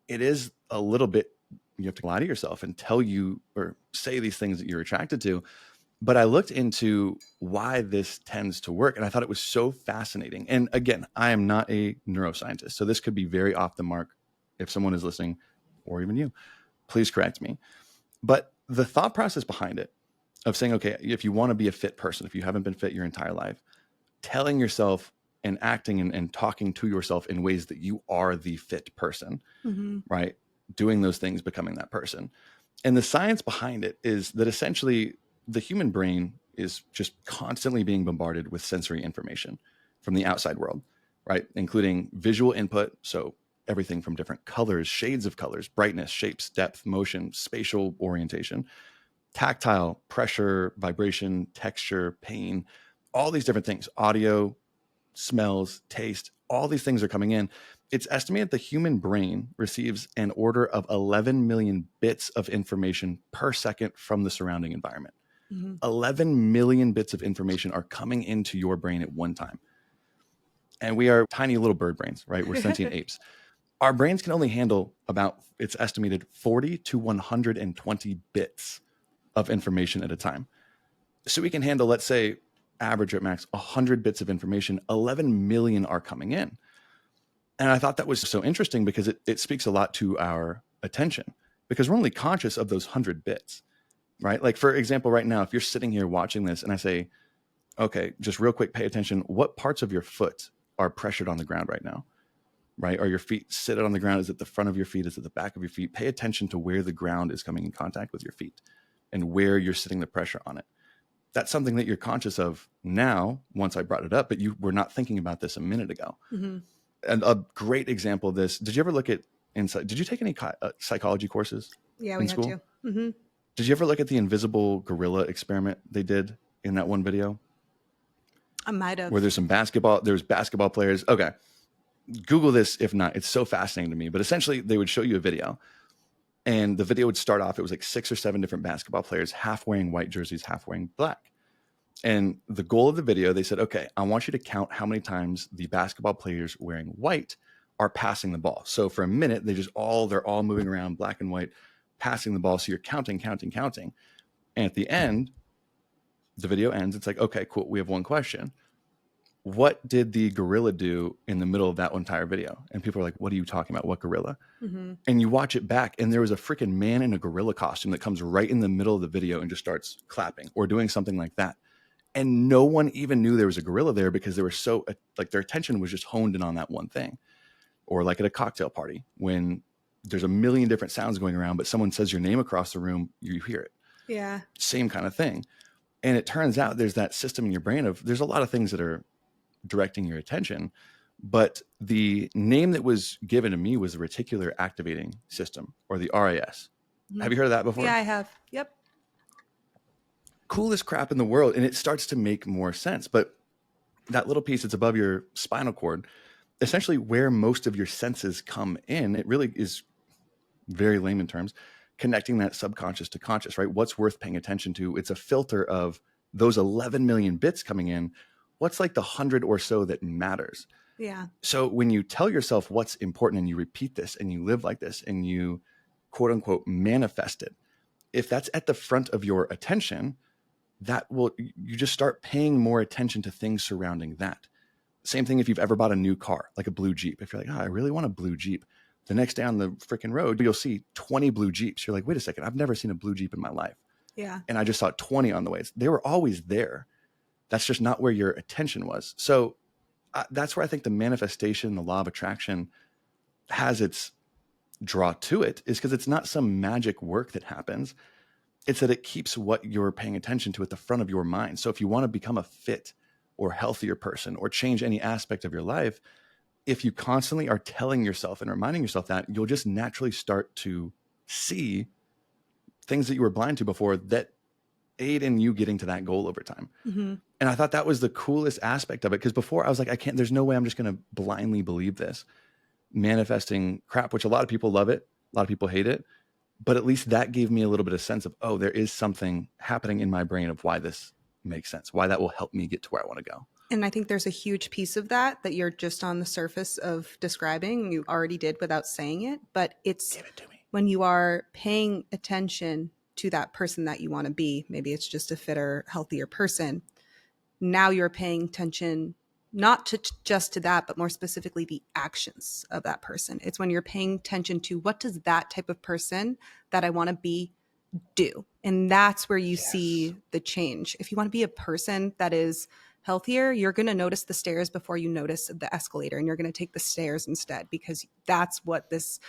it is a little bit, you have to lie to yourself and tell you or say these things that you're attracted to. But I looked into why this tends to work, and I thought it was so fascinating. And again, I am not a neuroscientist, so this could be very off the mark. If someone is listening, or even you, please correct me. But the thought process behind it of saying, okay, if you want to be a fit person, if you haven't been fit your entire life, telling yourself and acting and talking to yourself in ways that you are the fit person, right? Doing those things, becoming that person. And the science behind it is that essentially the human brain is just constantly being bombarded with sensory information from the outside world, right? Including visual input. So everything from different colors, shades of colors, brightness, shapes, depth, motion, spatial orientation, tactile, pressure, vibration, texture, pain, all these different things, audio, smells, taste, all these things are coming in. It's estimated the human brain receives an order of 11 million bits of information per second from the surrounding environment. 11 million bits of information are coming into your brain at one time. And we are tiny little bird brains, right? We're sentient apes. Our brains can only handle about, it's estimated 40 to 120 bits of information at a time. So we can handle, let's say, average at max 100 bits of information. 11 million are coming in. And I thought that was so interesting because it speaks a lot to our attention because we're only conscious of those 100 bits, right? Like, for example, right now, if you're sitting here watching this and I say, okay, just real quick, pay attention. What parts of your foot are pressured on the ground right now, right? Are your feet seated on the ground? Is it the front of your feet? Is it the back of your feet? Pay attention to where the ground is coming in contact with your feet and where you're sitting the pressure on it. That's something that you're conscious of now once I brought it up, but you were not thinking about this a minute ago. a great example of this. Did you ever look at inside? Did you take any psychology courses Yeah, in we had school? to. Mm-hmm. Did you ever look at the invisible gorilla experiment they did in that one video? I might Where have. there's basketball players. Okay. Google this if not. It's so fascinating to me. But essentially, they would show you a video, and the video would start off. It was like 6 or 7 different basketball players, half wearing white jerseys, half wearing black. And the goal of the video, they said, okay, I want you to count how many times the basketball players wearing white are passing the ball. So for a minute, they're all moving around black and white, passing the ball. So you're counting. And at the end, the video ends. It's like, okay, cool. We have one question. What did the gorilla do in the middle of that entire video? And people are like, what are you talking about? What gorilla? Mm-hmm. And you watch it back, and there was a freaking man in a gorilla costume that comes right in the middle of the video and just starts clapping or doing something like that. And no one even knew there was a gorilla there because they were so like their attention was just honed in on that one thing. Or like at a cocktail party when there's a million different sounds going around, but someone says your name across the room, you hear it. Yeah. Same kind of thing. And it turns out there's that system in your brain of there's a lot of things that are directing your attention, but the name that was given to me was the reticular activating system, or the RAS. Mm-hmm. Have you heard of that before? Yeah, I have. Yep. Coolest crap in the world. And it starts to make more sense. But that little piece that's above your spinal cord, essentially where most of your senses come in, it really is very layman terms, connecting that subconscious to conscious, right? What's worth paying attention to? It's a filter of those 11 million bits coming in. What's like the 100 or so that matters? Yeah. So when you tell yourself what's important and you repeat this and you live like this and you quote unquote manifest it, if that's at the front of your attention, you just start paying more attention to things surrounding that. Same thing if you've ever bought a new car, like a blue Jeep. If you're like, oh, I really want a blue Jeep. The next day on the freaking road, you'll see 20 blue Jeeps. You're like, wait a second, I've never seen a blue Jeep in my life. Yeah. And I just saw 20 on the way. They were always there. That's just not where your attention was. So that's where I think the manifestation, the law of attraction has its draw to it, is because it's not some magic work that happens. It's that it keeps what you're paying attention to at the front of your mind. So if you want to become a fit or healthier person or change any aspect of your life, if you constantly are telling yourself and reminding yourself that, you'll just naturally start to see things that you were blind to before that aid in you getting to that goal over time. Mm-hmm. And I thought that was the coolest aspect of it, because before I was like, there's no way I'm just going to blindly believe this manifesting crap, which a lot of people love it. A lot of people hate it. But at least that gave me a little bit of sense of, oh, there is something happening in my brain of why this makes sense, why that will help me get to where I want to go. And I think there's a huge piece of that you're just on the surface of describing. You already did without saying it, but it's Give it to me. When you are paying attention to that person that you want to be, maybe it's just a fitter, healthier person. Now you're paying attention not to just to that, but more specifically the actions of that person. It's when you're paying attention to what does that type of person that I want to be do? And that's where you see the change. If you want to be a person that is healthier, you're going to notice the stairs before you notice the escalator, and you're going to take the stairs instead, because that's what this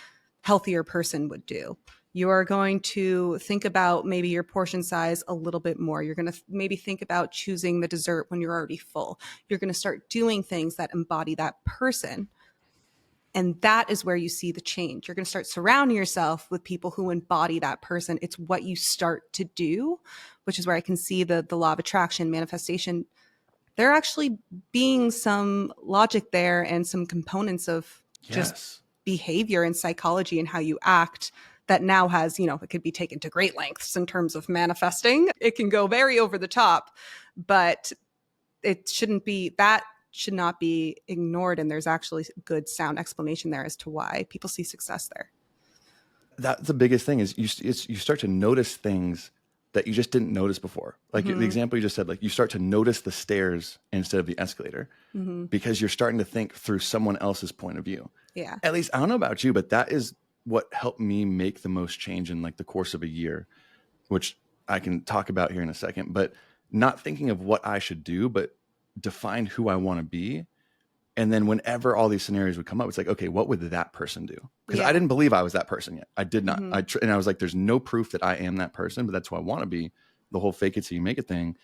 healthier person would do. You're going to think about maybe your portion size a little bit more. You're going to maybe think about choosing the dessert when you're already full. You're going to start doing things that embody that person. And that is where you see the change. You're going to start surrounding yourself with people who embody that person. It's what you start to do, which is where I can see the law of attraction, manifestation. There actually being some logic there and some components of just behavior and psychology and how you act that now has, it could be taken to great lengths in terms of manifesting. It can go very over the top, but it should not be ignored. And there's actually good sound explanation there as to why people see success there. That's the biggest thing is you start to notice things that you just didn't notice before. Like the example you just said, like you start to notice the stairs instead of the escalator because you're starting to think through someone else's point of view. Yeah. At least I don't know about you, but that is what helped me make the most change in like the course of a year, which I can talk about here in a second, but not thinking of what I should do, but define who I want to be. And then whenever all these scenarios would come up, it's like, okay, what would that person do? Because I didn't believe I was that person yet. I did not. And I was like, there's no proof that I am that person, but that's who I want to be. The whole fake it till you make it thing.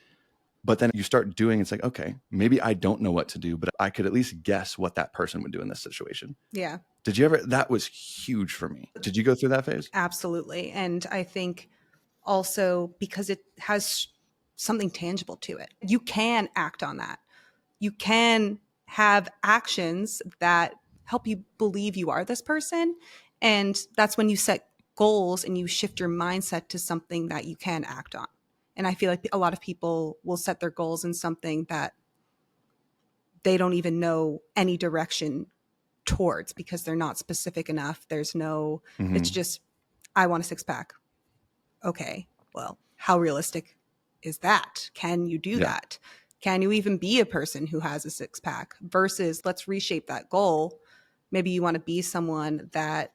But then you start doing, it's like, okay, maybe I don't know what to do, but I could at least guess what that person would do in this situation. Yeah. Did you ever? That was huge for me. Did you go through that phase? Absolutely. And I think also because it has something tangible to it, you can act on that. You can have actions that help you believe you are this person. And that's when you set goals and you shift your mindset to something that you can act on. And I feel like a lot of people will set their goals in something that they don't even know any direction towards because they're not specific enough. There's no, it's just, I want a six pack. Okay, well, how realistic is that? Can you do that? Can you even be a person who has a six pack versus let's reshape that goal? Maybe you want to be someone that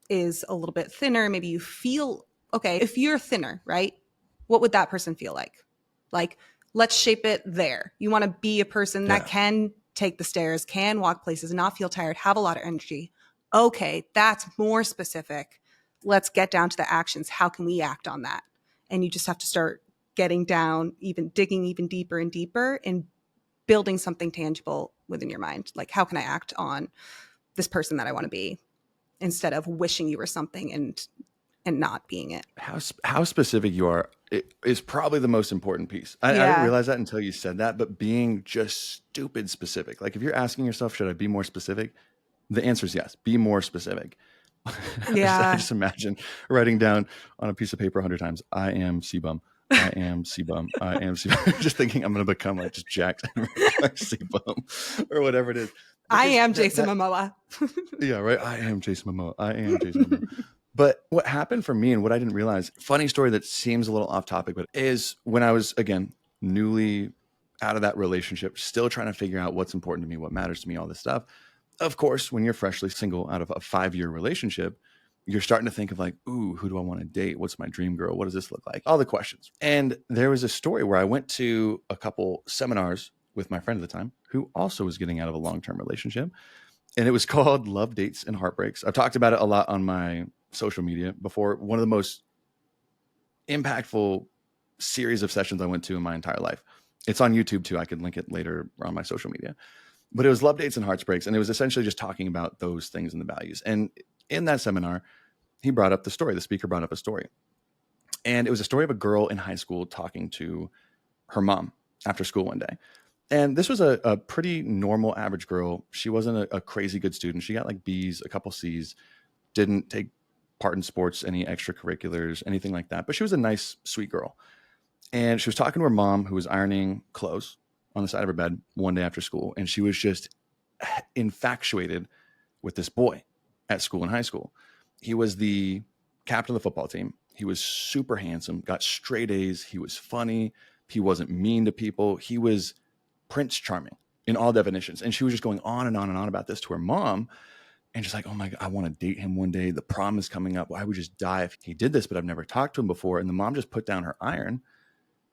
is a little bit thinner. Maybe you feel, okay, if you're thinner, right? What would that person feel like? Like, let's shape it there. You want to be a person that can take the stairs, can walk places, not feel tired, have a lot of energy. Okay, that's more specific. Let's get down to the actions. How can we act on that? And you just have to start getting down, even digging even deeper and deeper and building something tangible within your mind. Like, how can I act on this person that I want to be instead of wishing you were something and not being it. How specific you are is probably the most important piece. I didn't realize that until you said that, but being just stupid specific. Like if you're asking yourself, should I be more specific? The answer is yes, be more specific. I just imagine writing down on a piece of paper 100 times, I am C-bum. I am C-bum. I am C-bum. Just thinking I'm going to become like just Jack C-bum or whatever it is. I am Jason Momoa. Yeah, right. I am Jason Momoa. I am Jason Momoa. But what happened for me and what I didn't realize, funny story that seems a little off topic, but is when I was, again, newly out of that relationship, still trying to figure out what's important to me, what matters to me, all this stuff. Of course, when you're freshly single out of a 5-year relationship, you're starting to think of like, ooh, who do I want to date? What's my dream girl? What does this look like? All the questions. And there was a story where I went to a couple seminars with my friend at the time who also was getting out of a long-term relationship. And it was called Love, Dates, and Heartbreaks. I've talked about it a lot on my social media before. One of the most impactful series of sessions I went to in my entire life. It's on YouTube too. I could link it later on my social media. But it was Love, Dates, and Heartbreaks. And it was essentially just talking about those things and the values. And in that seminar, he brought up the story. The speaker brought up a story. And it was a story of a girl in high school talking to her mom after school one day. And this was a pretty normal average girl. She wasn't a crazy good student. She got like B's, a couple C's, didn't take part in sports, any extracurriculars, anything like that. But she was a nice, sweet girl. And she was talking to her mom, who was ironing clothes on the side of her bed one day after school. And she was just infatuated with this boy at school in high school. He was the captain of the football team. He was super handsome, got straight A's. He was funny. He wasn't mean to people. He was Prince Charming in all definitions. And she was just going on and on and on about this to her mom. And she's like, oh my God, I want to date him one day. The prom is coming up. I would just die if he did this, but I've never talked to him before. And the mom just put down her iron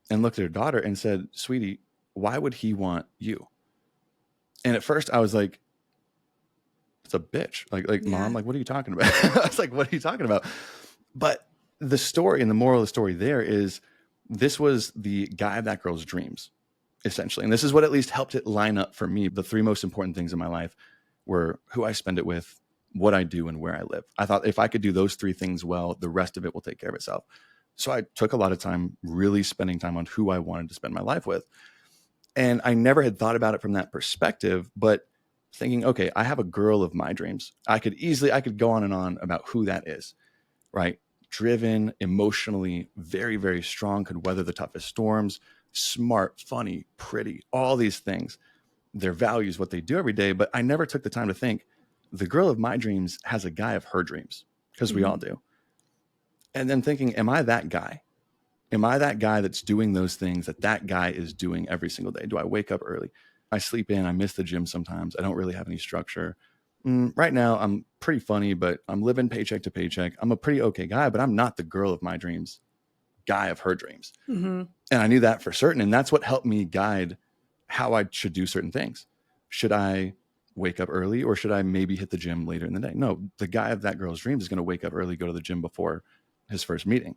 and looked at her daughter and said, sweetie, why would he want you? And at first I was like, it's a bitch. Like Mom, like, what are you talking about? I was like, what are you talking about? But the story and the moral of the story there is this was the guy of that girl's dreams, essentially. And this is what at least helped it line up for me. The 3 most important things in my life were who I spend it with, what I do, and where I live. I thought if I could do those 3 things well, the rest of it will take care of itself. So I took a lot of time really spending time on who I wanted to spend my life with. And I never had thought about it from that perspective, but thinking, okay, I have a girl of my dreams. I could go on and on about who that is, right? Driven, emotionally, very, very strong, could weather the toughest storms, smart, funny, pretty, all these things, their values, what they do every day. But I never took the time to think the girl of my dreams has a guy of her dreams, because we all do. And then thinking, am I that guy? Am I that guy that's doing those things that guy is doing every single day? Do I wake up early? I sleep in. I miss the gym sometimes. I don't really have any structure. Right now, I'm pretty funny, but I'm living paycheck to paycheck. I'm a pretty okay guy, but I'm not the girl of my dreams, guy of her dreams. And I knew that for certain. And that's what helped me guide how I should do certain things. Should I wake up early, or should I maybe hit the gym later in the day? No, the guy of that girl's dreams is going to wake up early, go to the gym before his first meeting.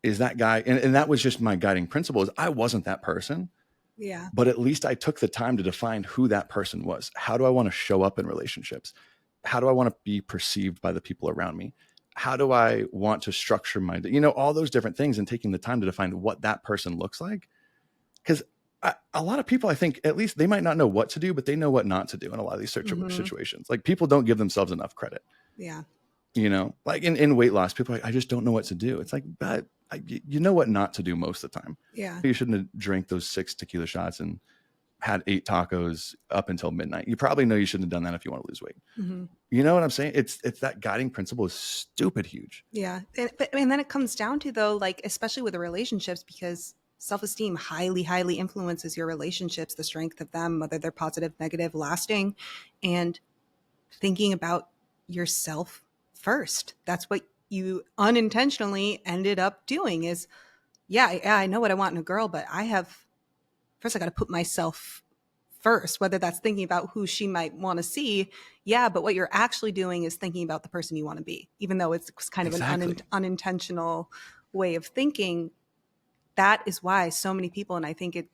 is that guy. And that was just my guiding principle is I wasn't that person. Yeah. But at least I took the time to define who that person was. How do I want to show up in relationships? How do I want to be perceived by the people around me? How do I want to structure my, all those different things, and taking the time to define what that person looks like. Because a lot of people, I think, at least they might not know what to do, but they know what not to do in a lot of these situations. Like people don't give themselves enough credit. Yeah. Like in weight loss, people are like, I just don't know what to do. It's like, but you know what not to do most of the time. Yeah. You shouldn't have drank those 6 tequila shots and had 8 tacos up until midnight. You probably know you shouldn't have done that if you want to lose weight. Mm-hmm. You know what I'm saying? It's that guiding principle is stupid huge. Yeah. And then it comes down to, though, like, especially with the relationships, because self-esteem highly, highly influences your relationships, the strength of them, whether they're positive, negative, lasting, and thinking about yourself first. That's what you unintentionally ended up doing is, I know what I want in a girl, but I got to put myself first, whether that's thinking about who she might want to see. Yeah. But what you're actually doing is thinking about the person you want to be, even though it's kind of an unintentional way of thinking. That is why so many people, and I think it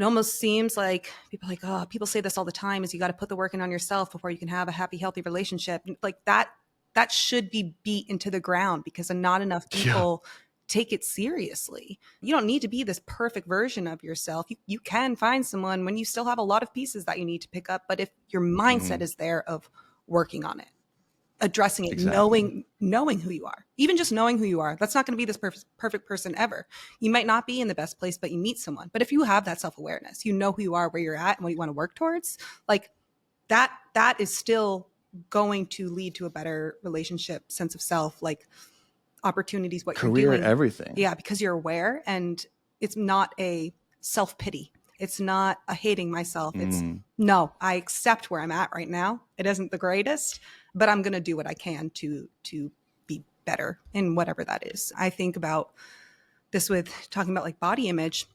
almost seems like people say this all the time, is you got to put the work in on yourself before you can have a happy, healthy relationship. Like that should be beat into the ground, because not enough people take it seriously. You don't need to be this perfect version of yourself. You can find someone when you still have a lot of pieces that you need to pick up. But if your mindset is there of working on it, addressing it, knowing who you are, even just knowing who you are, that's not going to be this perfect person ever. You might not be in the best place, but you meet someone. But if you have that self-awareness, you know who you are, where you're at, and what you want to work towards, like that is still going to lead to a better relationship, sense of self, like opportunities, what career, you're doing, everything. Yeah, because you're aware, and it's not a self-pity. It's not a hating myself. It's no, I accept where I'm at right now. It isn't the greatest, but I'm going to do what I can to be better in whatever that is. I think about this with talking about like body image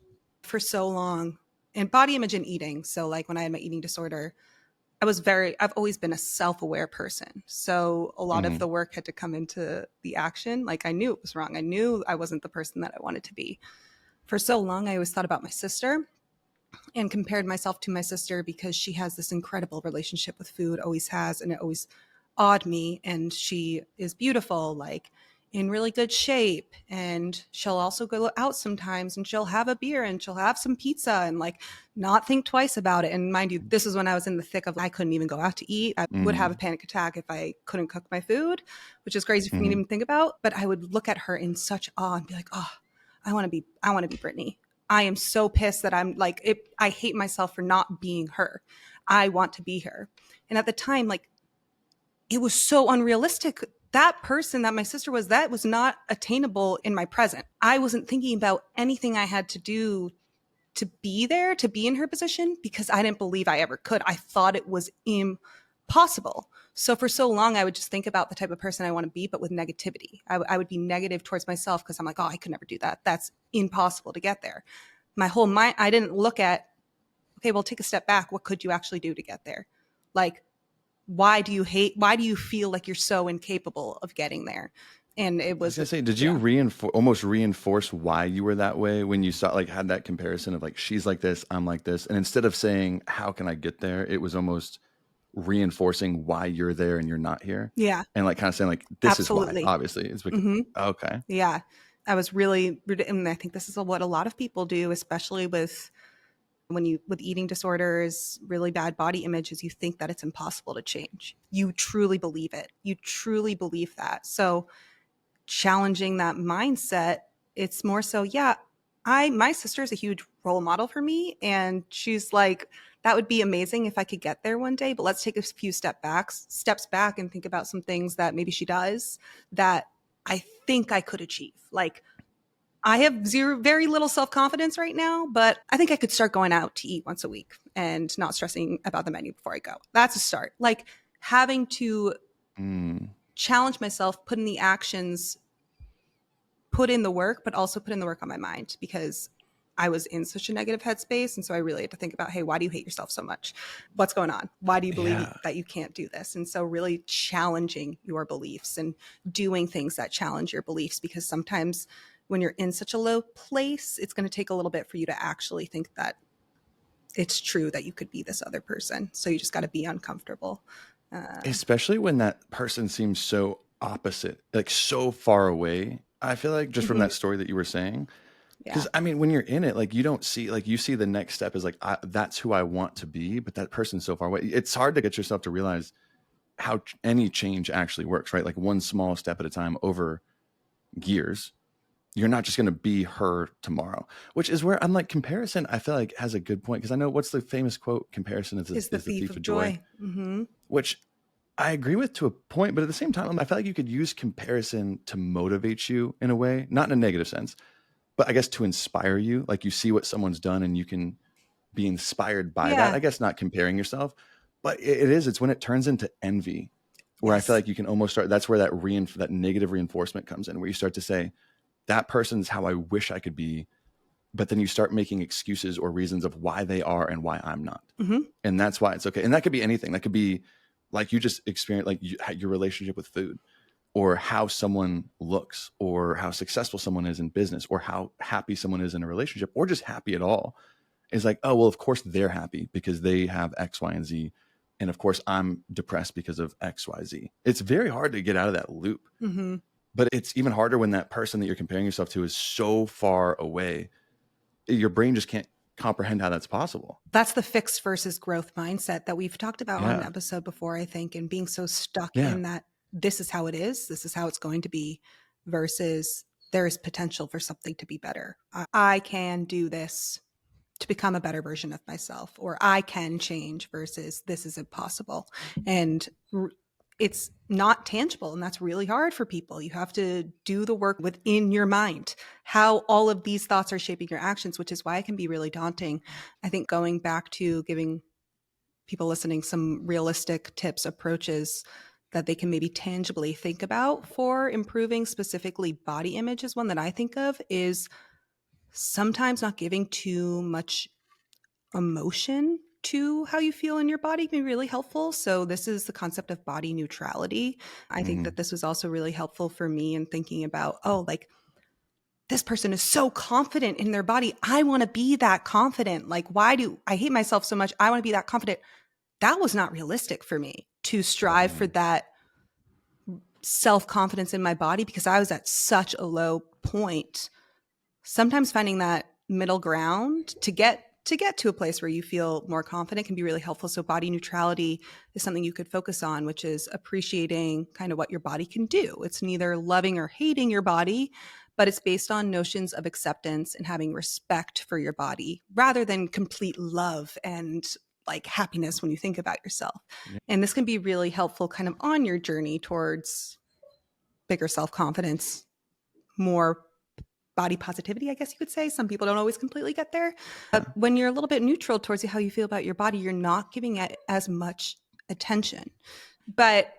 for so long, and body image and eating. So like when I had my eating disorder, I've always been a self-aware person. So a lot of the work had to come into the action. Like I knew it was wrong. I knew I wasn't the person that I wanted to be. For so long, I always thought about my sister and compared myself to my sister, because she has this incredible relationship with food, always has, and it always awed me. And she is beautiful, like in really good shape, and she'll also go out sometimes and she'll have a beer and she'll have some pizza and like not think twice about it. And mind you, this is when I was in the thick of, I couldn't even go out to eat. I would have a panic attack if I couldn't cook my food, which is crazy for me to even think about. But I would look at her in such awe and be like, oh, I want to be Brittany. I am so pissed that I'm like, I hate myself for not being her. I want to be her. And at the time, like, it was so unrealistic. That person that my sister was, that was not attainable in my present. I wasn't thinking about anything I had to do to be there, to be in her position, because I didn't believe I ever could. I thought it was impossible. So for so long, I would just think about the type of person I want to be, but with negativity. I would be negative towards myself because I'm like, oh, I could never do that. That's impossible to get there. My whole mind, I didn't look at, okay, well, take a step back. What could you actually do to get there? Like, why do you feel like you're so incapable of getting there? And it was, I was gonna say, did you almost reinforce why you were that way when you saw, like, had that comparison of like, she's like this, I'm like this, and instead of saying, how can I get there, it was almost reinforcing why you're there and you're not here. Yeah. And like kind of saying like, this Absolutely. is why, obviously. It's because, okay. Yeah. I was really, and I think this is what a lot of people do, especially with eating disorders, really bad body images. You think that it's impossible to change. You truly believe it. You truly believe that. So challenging that mindset, it's more so, my sister is a huge role model for me. And she's like, that would be amazing if I could get there one day, but let's take a few steps back and think about some things that maybe she does that I think I could achieve. Like, I have very little self-confidence right now, but I think I could start going out to eat once a week and not stressing about the menu before I go. That's a start. Like having to challenge myself, put in the actions, put in the work, but also put in the work on my mind, because I was in such a negative headspace. And so I really had to think about, hey, why do you hate yourself so much? What's going on? Why do you believe that you can't do this? And so really challenging your beliefs and doing things that challenge your beliefs, because sometimes when you're in such a low place, it's going to take a little bit for you to actually think that it's true that you could be this other person. So you just got to be uncomfortable. Especially when that person seems so opposite, like so far away. I feel like just from that story that you were saying, because I mean, when you're in it, like you don't see, like you see the next step is like, that's who I want to be, but that person's so far away. It's hard to get yourself to realize how any change actually works, right? Like one small step at a time over years. You're not just going to be her tomorrow, which is where I'm like, comparison, I feel like has a good point. Because I know, what's the famous quote? Comparison is the thief of joy. Which I agree with to a point, but at the same time, I feel like you could use comparison to motivate you in a way, not in a negative sense, but I guess to inspire you. Like you see what someone's done and you can be inspired by that. I guess not comparing yourself, but it's when it turns into envy, where I feel like you can almost start, that's where that negative reinforcement comes in, where you start to say, that person's how I wish I could be. But then you start making excuses or reasons of why they are and why I'm not. And that's why it's okay. And that could be anything. That could be like you just experienced, like your relationship with food, or how someone looks, or how successful someone is in business, or how happy someone is in a relationship, or just happy at all. Is like, oh, well, of course they're happy because they have X, Y, and Z. And of course I'm depressed because of X, Y, Z. It's very hard to get out of that loop. But it's even harder when that person that you're comparing yourself to is so far away. Your brain just can't comprehend how that's possible. That's the fixed versus growth mindset that we've talked about on an episode before, I think, and being so stuck in that this is how it is, this is how it's going to be, versus there is potential for something to be better. I can do this to become a better version of myself, or I can change, versus this is impossible. And it's not tangible, and that's really hard for people. You have to do the work within your mind, how all of these thoughts are shaping your actions, which is why it can be really daunting. I think going back to giving people listening some realistic tips, approaches that they can maybe tangibly think about for improving specifically body image is one that I think of, is sometimes not giving too much emotion to how you feel in your body can be really helpful. So this is the concept of body neutrality. I think that this was also really helpful for me in thinking about, oh, like this person is so confident in their body. I want to be that confident. Like, why do I hate myself so much? I want to be that confident. That was not realistic for me to strive for that self-confidence in my body, because I was at such a low point. Sometimes finding that middle ground to get to a place where you feel more confident can be really helpful. So body neutrality is something you could focus on, which is appreciating kind of what your body can do. It's neither loving or hating your body, but it's based on notions of acceptance and having respect for your body, rather than complete love and like happiness when you think about yourself. And this can be really helpful kind of on your journey towards bigger self-confidence, more body positivity, I guess you could say. Some people don't always completely get there. But when you're a little bit neutral towards how you feel about your body, you're not giving it as much attention. But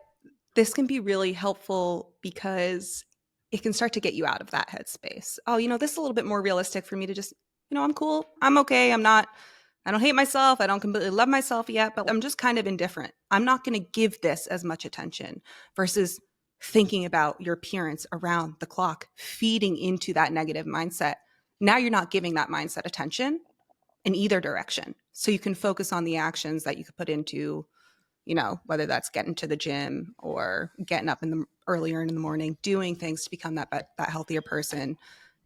this can be really helpful because it can start to get you out of that headspace. Oh, this is a little bit more realistic for me to just, I'm cool. I'm okay. I don't hate myself. I don't completely love myself yet, but I'm just kind of indifferent. I'm not going to give this as much attention, versus thinking about your appearance around the clock, feeding into that negative mindset. Now you're not giving that mindset attention in either direction. So you can focus on the actions that you could put into, whether that's getting to the gym or getting up earlier in the morning, doing things to become that healthier person,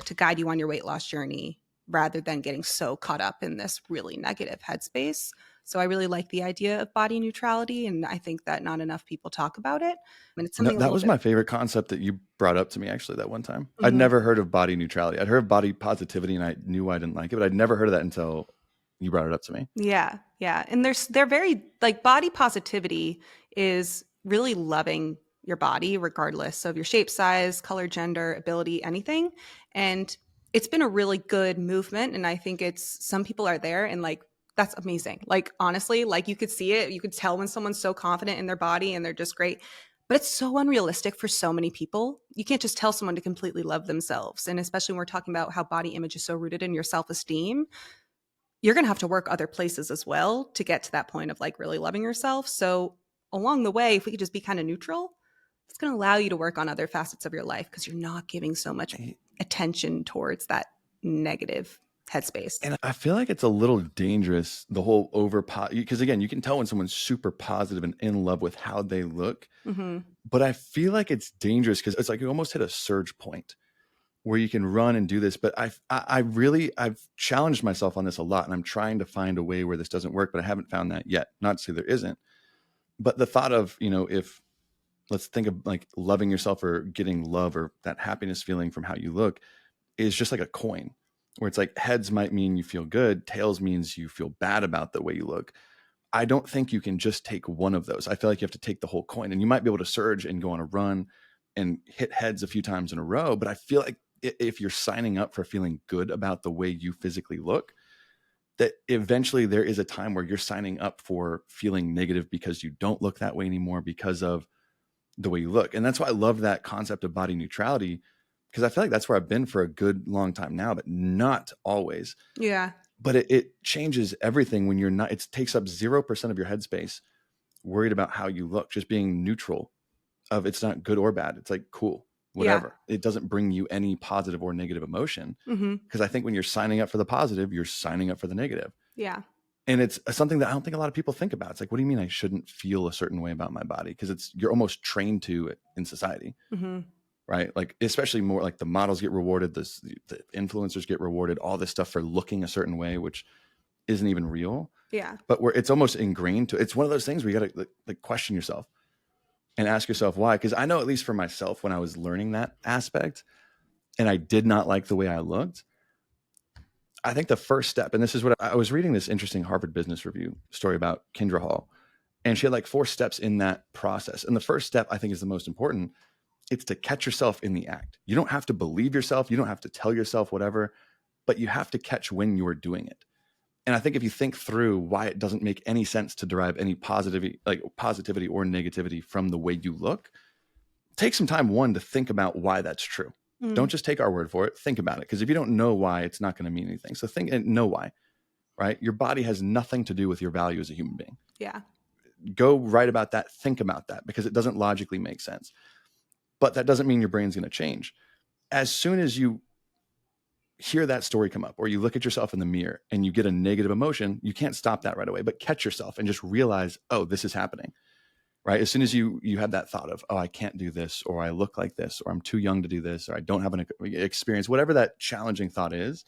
to guide you on your weight loss journey, rather than getting so caught up in this really negative headspace. So I really like the idea of body neutrality, and I think that not enough people talk about it. And it's something that was my favorite concept that you brought up to me, actually, that one time. I'd never heard of body neutrality. I'd heard of body positivity, and I knew I didn't like it, but I'd never heard of that until you brought it up to me. Yeah. And they're very, like, body positivity is really loving your body regardless of your shape, size, color, gender, ability, anything. And it's been a really good movement. And I think some people are there, and like, that's amazing. Like, honestly, like, you could see it. You could tell when someone's so confident in their body and they're just great. But it's so unrealistic for so many people. You can't just tell someone to completely love themselves. And especially when we're talking about how body image is so rooted in your self-esteem, you're going to have to work other places as well to get to that point of like really loving yourself. So along the way, if we could just be kind of neutral, it's going to allow you to work on other facets of your life, because you're not giving so much attention towards that negative headspace. And I feel like it's a little dangerous, the whole because again, you can tell when someone's super positive and in love with how they look. Mm-hmm. But I feel like it's dangerous because it's like you almost hit a surge point where you can run and do this. But I've challenged myself on this a lot, and I'm trying to find a way where this doesn't work, but I haven't found that yet. Not to say there isn't, but the thought of, if let's think of like loving yourself or getting love or that happiness feeling from how you look is just like a coin, where it's like heads might mean you feel good, tails means you feel bad about the way you look. I don't think you can just take one of those. I feel like you have to take the whole coin, and you might be able to surge and go on a run and hit heads a few times in a row. But I feel like if you're signing up for feeling good about the way you physically look, that eventually there is a time where you're signing up for feeling negative because you don't look that way anymore because of the way you look. And that's why I love that concept of body neutrality, because I feel like that's where I've been for a good long time now, but not always. Yeah. But it changes everything when you're not, it takes up 0% of your headspace worried about how you look, just being neutral of it's not good or bad. It's like, cool, whatever. Yeah. It doesn't bring you any positive or negative emotion. Because I think when you're signing up for the positive, you're signing up for the negative. Yeah. And it's something that I don't think a lot of people think about. It's like, what do you mean I shouldn't feel a certain way about my body? Because you're almost trained to it in society. Right? Like, especially more like the models get rewarded, the influencers get rewarded, all this stuff for looking a certain way, which isn't even real. Yeah. But where it's almost ingrained it's one of those things where you got to like question yourself and ask yourself why. Because I know, at least for myself, when I was learning that aspect and I did not like the way I looked, I think the first step, and this is what I was reading this interesting Harvard Business Review story about Kendra Hall, and she had like 4 steps in that process. And the first step, I think, is the most important. It's to catch yourself in the act. You don't have to believe yourself. You don't have to tell yourself whatever, but you have to catch when you're doing it. And I think if you think through why it doesn't make any sense to derive any positivity or negativity from the way you look, take some time, one, to think about why that's true. Don't just take our word for it. Think about it. Because if you don't know why, it's not going to mean anything. So think and know why, right? Your body has nothing to do with your value as a human being. Yeah. Go write about that. Think about that, because it doesn't logically make sense. But that doesn't mean your brain's going to change. As soon as you hear that story come up, or you look at yourself in the mirror and you get a negative emotion, you can't stop that right away, but catch yourself and just realize, oh, this is happening, right? As soon as you have that thought of, oh, I can't do this, or I look like this, or I'm too young to do this, or I don't have an experience, whatever that challenging thought is,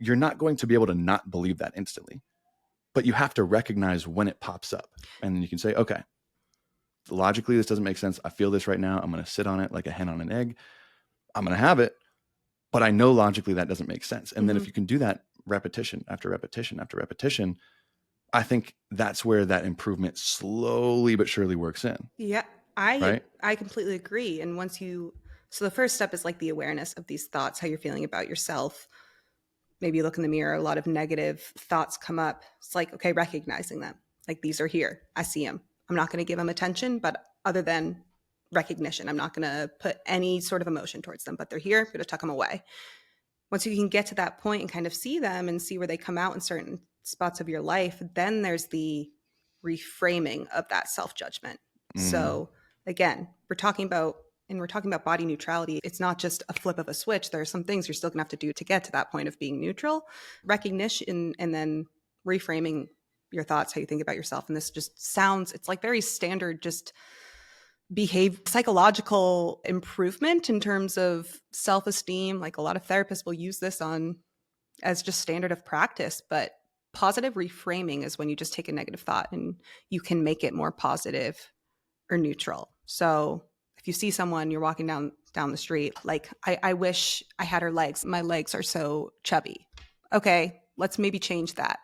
you're not going to be able to not believe that instantly, but you have to recognize when it pops up. And then you can say, okay, logically, this doesn't make sense. I feel this right now. I'm going to sit on it like a hen on an egg. I'm going to have it, but I know logically that doesn't make sense. And then if you can do that repetition after repetition after repetition, I think that's where that improvement slowly but surely works in. Yeah, I completely agree. And so the first step is like the awareness of these thoughts, how you're feeling about yourself. Maybe you look in the mirror, a lot of negative thoughts come up. It's like, okay, recognizing them. Like, these are here. I see them. I'm not going to give them attention, but other than recognition, I'm not going to put any sort of emotion towards them, but they're here. I'm going to tuck them away. Once you can get to that point and kind of see them and see where they come out in certain spots of your life, then there's the reframing of that self-judgment. So again, we're talking about body neutrality. It's not just a flip of a switch. There are some things you're still gonna have to do to get to that point of being neutral. Recognition, and then reframing your thoughts, how you think about yourself. And this just sounds, it's like very standard, just psychological improvement in terms of self-esteem. Like, a lot of therapists will use this as just standard of practice, but positive reframing is when you just take a negative thought and you can make it more positive or neutral. So if you see someone, you're walking down the street, like, I wish I had her legs. My legs are so chubby. Okay, let's maybe change that.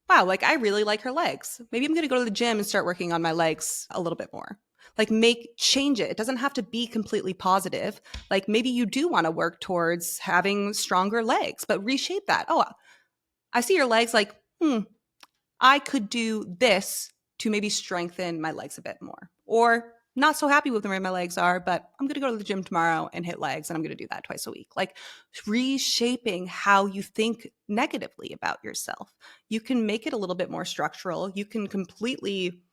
Wow, like, I really like her legs. Maybe I'm going to go to the gym and start working on my legs a little bit more. Like, change it. It doesn't have to be completely positive. Like, maybe you do want to work towards having stronger legs, but reshape that. Oh, I see your legs, like, I could do this to maybe strengthen my legs a bit more. Or, not so happy with the way my legs are, but I'm going to go to the gym tomorrow and hit legs, and I'm going to do that twice a week. Like, reshaping how you think negatively about yourself. You can make it a little bit more structural. You can completely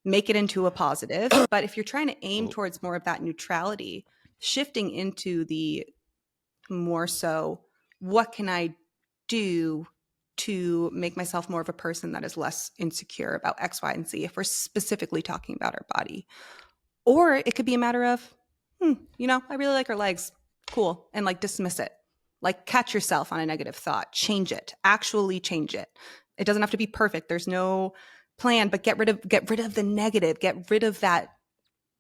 make it into a positive. But if you're trying to aim towards more of that neutrality, shifting into the more so, what can I do to make myself more of a person that is less insecure about X, Y, and Z, if we're specifically talking about our body. Or it could be a matter of, I really like her legs. Cool. And like dismiss it. Like catch yourself on a negative thought. Change it. Actually change it. It doesn't have to be perfect. There's no plan, but get rid of the negative. Get rid of that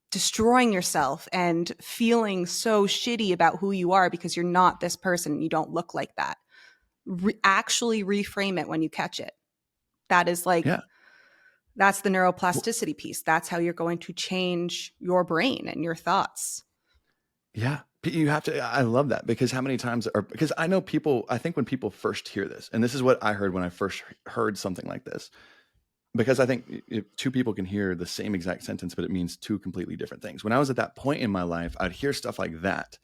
destroying yourself and feeling so shitty about who you are because you're not this person. You don't look like that. Actually reframe it when you catch it. That is like, that's the neuroplasticity piece. That's how you're going to change your brain and your thoughts. Yeah. You have to, I love that, because how many times because I know people, I think when people first hear this, and this is what I heard when I first heard something like this, because I think if two people can hear the same exact sentence, but it means two completely different things. When I was at that point in my life, I'd hear stuff like that.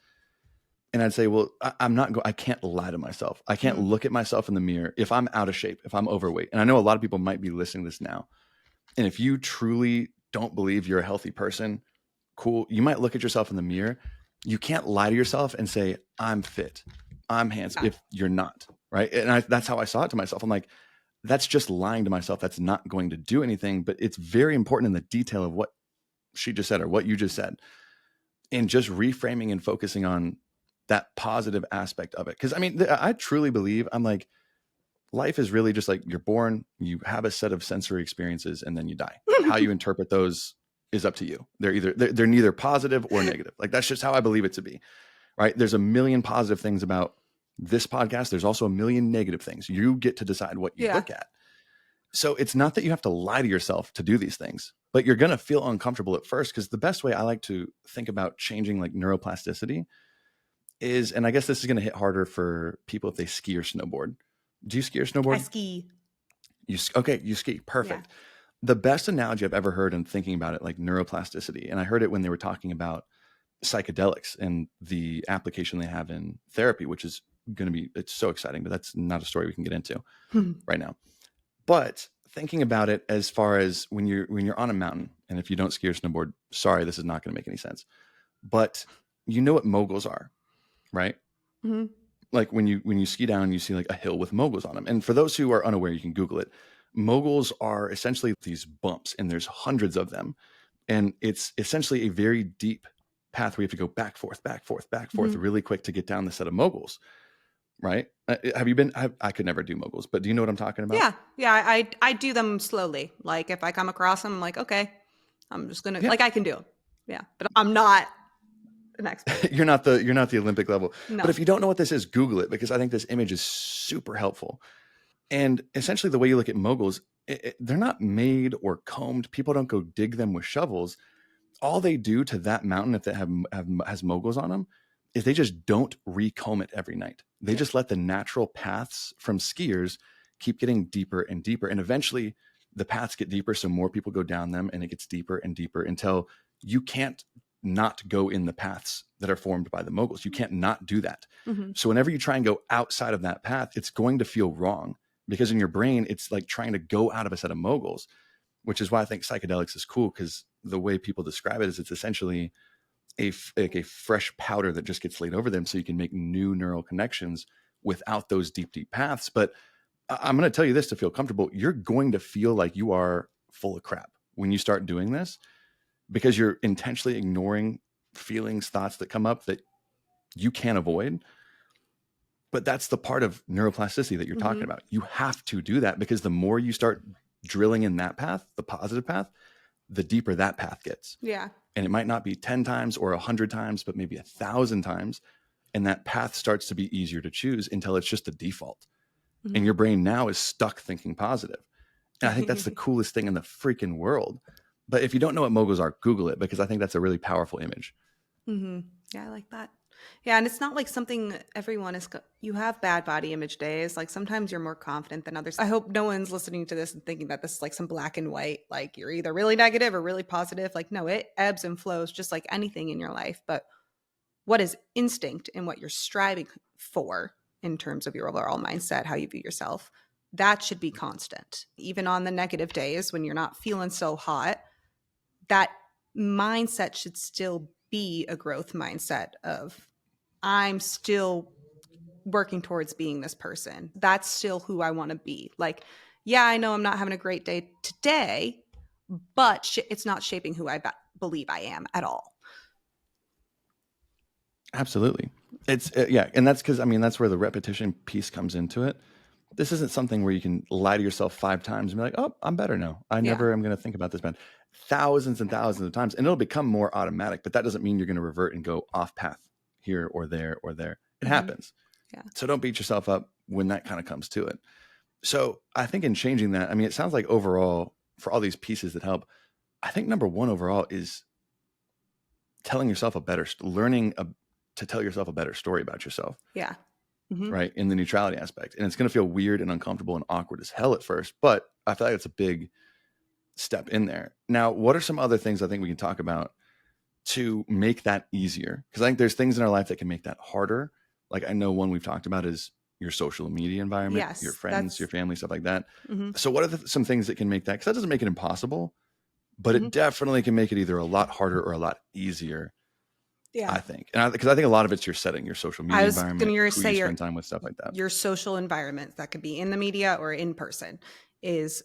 And I'd say, well, I can't lie to myself. I can't look at myself in the mirror if I'm out of shape, if I'm overweight. And I know a lot of people might be listening to this now. And if you truly don't believe you're a healthy person, cool. You might look at yourself in the mirror. You can't lie to yourself and say, I'm fit, I'm handsome, if you're not, right? And that's how I saw it to myself. I'm like, that's just lying to myself. That's not going to do anything. But it's very important in the detail of what she just said or what you just said. And just reframing and focusing on that positive aspect of it. Because I mean, I truly believe, I'm like, life is really just like, you're born, you have a set of sensory experiences, and then you die. How you interpret those is up to you. They're neither positive or negative. Like, that's just how I believe it to be, right? There's a million positive things about this podcast. There's also a million negative things. You get to decide what you look at. So it's not that you have to lie to yourself to do these things, but you're going to feel uncomfortable at first. Because the best way I like to think about changing like neuroplasticity is, and I guess this is going to hit harder for people if they ski or snowboard. Do you ski or snowboard? I ski. You ski. Perfect. Yeah. The best analogy I've ever heard in thinking about it, like neuroplasticity, and I heard it when they were talking about psychedelics and the application they have in therapy, which is going to be, it's so exciting, but that's not a story we can get into right now. But thinking about it as far as when you're on a mountain, and if you don't ski or snowboard, sorry, this is not going to make any sense, but you know what moguls are, right? Mm-hmm. Like when you ski down, you see like a hill with moguls on them. And for those who are unaware, you can Google it. Moguls are essentially these bumps, and there's hundreds of them. And it's essentially a very deep path where you have to go back, forth, really quick to get down the set of moguls, right? Have you been, I could never do moguls, but do you know what I'm talking about? Yeah. I do them slowly. Like if I come across them, I'm like, okay, I'm just going to, like I can do them. Yeah. But I'm not an expert. You're not the Olympic level. No. But if you don't know what this is, Google it, because I think this image is super helpful. And essentially the way you look at moguls, they're not made or combed. People don't go dig them with shovels. All they do to that mountain, if it has moguls on them, is they just don't recomb it every night. They just let the natural paths from skiers keep getting deeper and deeper. And eventually the paths get deeper, so more people go down them, and it gets deeper and deeper until you can't not go in the paths that are formed by the moguls. You can't not do that. Mm-hmm. So whenever you try and go outside of that path, it's going to feel wrong, because in your brain, it's like trying to go out of a set of moguls, which is why I think psychedelics is cool, because the way people describe it is it's essentially a fresh powder that just gets laid over them so you can make new neural connections without those deep, deep paths. But I'm going to tell you this to feel comfortable. You're going to feel like you are full of crap when you start doing this, because you're intentionally ignoring feelings, thoughts that come up that you can't avoid. But that's the part of neuroplasticity that you're talking about. You have to do that, because the more you start drilling in that path, the positive path, the deeper that path gets. Yeah. And it might not be 10 times or 100 times, but maybe 1,000 times. And that path starts to be easier to choose until it's just a default. And your brain now is stuck thinking positive. And I think that's the coolest thing in the freaking world. But if you don't know what moguls are, Google it, because I think that's a really powerful image. Mm-hmm. Yeah, I like that. Yeah, and it's not like something everyone is, you have bad body image days. Like sometimes you're more confident than others. I hope no one's listening to this and thinking that this is like some black and white, like you're either really negative or really positive. Like, no, it ebbs and flows just like anything in your life. But what is instinct and what you're striving for in terms of your overall mindset, how you view yourself, that should be constant. Even on the negative days when you're not feeling so hot, that mindset should still be a growth mindset of, I'm still working towards being this person. That's still who I want to be. Like, yeah, I know I'm not having a great day today, but it's not shaping who I believe I am at all. Absolutely. It's yeah. And that's because, I mean, that's where the repetition piece comes into it. This isn't something where you can lie to yourself 5 times and be like, oh, I'm better now. I never am going to think about this bad. Thousands and thousands of times. And it'll become more automatic, but that doesn't mean you're going to revert and go off path here or there or there. It happens. Yeah. So don't beat yourself up when that kind of comes to it. So I think in changing that, I mean, it sounds like overall for all these pieces that help, I think number one overall is telling yourself learning to tell yourself a better story about yourself. Yeah. Right. In the neutrality aspect. And it's going to feel weird and uncomfortable and awkward as hell at first, but I feel like it's a big step in there. Now, what are some other things I think we can talk about to make that easier? Because I think there's things in our life that can make that harder. Like I know one we've talked about is your social media environment, your friends, your family, stuff like that. So what are some things that can make that? Because that doesn't make it impossible, but it definitely can make it either a lot harder or a lot easier. Yeah, I think, and because I think a lot of it's your setting, your social media environment, who you spend time with, stuff like that. Your social environment that could be in the media or in person is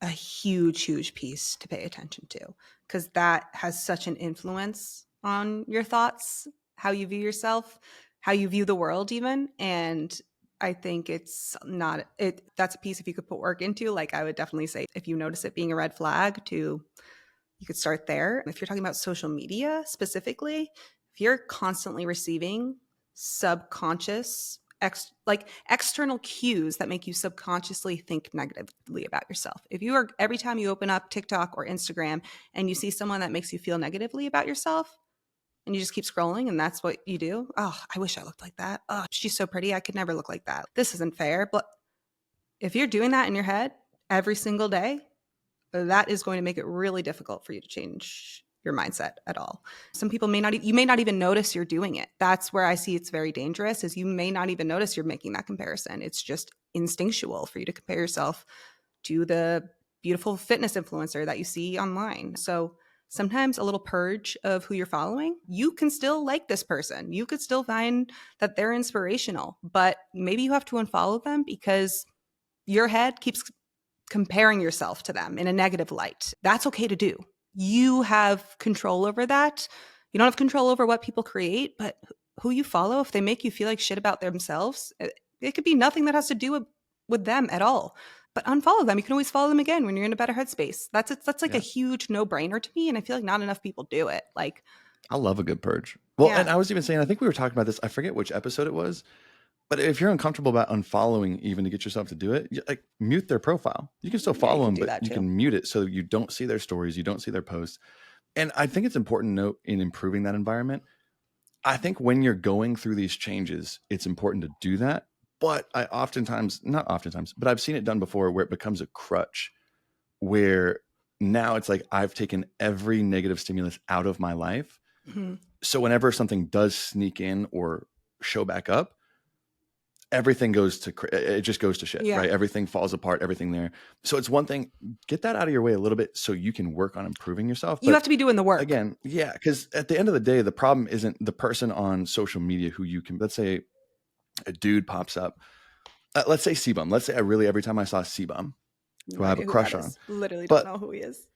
a huge, huge piece to pay attention to, because that has such an influence on your thoughts, how you view yourself, how you view the world, even. And I think that's a piece if you could put work into. Like I would definitely say, if you notice it being a red flag, you could start there. If you're talking about social media specifically, if you're constantly receiving subconscious, external cues that make you subconsciously think negatively about yourself. If you are, every time you open up TikTok or Instagram and you see someone that makes you feel negatively about yourself, and you just keep scrolling and that's what you do. Oh, I wish I looked like that. Oh, she's so pretty. I could never look like that. This isn't fair. But if you're doing that in your head every single day, that is going to make it really difficult for you to change your mindset at all. Some people you may not even notice you're doing it. That's where I see it's very dangerous, is you may not even notice you're making that comparison. It's just instinctual for you to compare yourself to the beautiful fitness influencer that you see online. So sometimes a little purge of who you're following, you can still like this person. You could still find that they're inspirational, but maybe you have to unfollow them because your head keeps comparing yourself to them in a negative light. That's okay to do. You have control over that. You don't have control over what people create, but who you follow, if they make you feel like shit about themselves, it could be nothing that has to do with them at all. But unfollow them. You can always follow them again when you're in a better headspace. That's like a huge no-brainer to me, and I feel like not enough people do it. Like, I love a good purge. Well, and I was even saying, I think we were talking about this. I forget which episode it was, but if you're uncomfortable about unfollowing, even to get yourself to do it, like mute their profile. You can still follow them, but you can mute it so you don't see their stories, you don't see their posts. And I think it's important to note in improving that environment. I think when you're going through these changes, it's important to do that. But not oftentimes, but I've seen it done before where it becomes a crutch, where now it's like I've taken every negative stimulus out of my life. So whenever something does sneak in or show back up, everything just goes to shit, right? Everything falls apart, everything there. So it's one thing, get that out of your way a little bit so you can work on improving yourself. But you have to be doing the work. Again, because at the end of the day, the problem isn't the person on social media who you can, let's say a dude pops up. Let's say C-Bum. Let's say every time I saw C-Bum, who I have a crush on. Literally don't know who he is.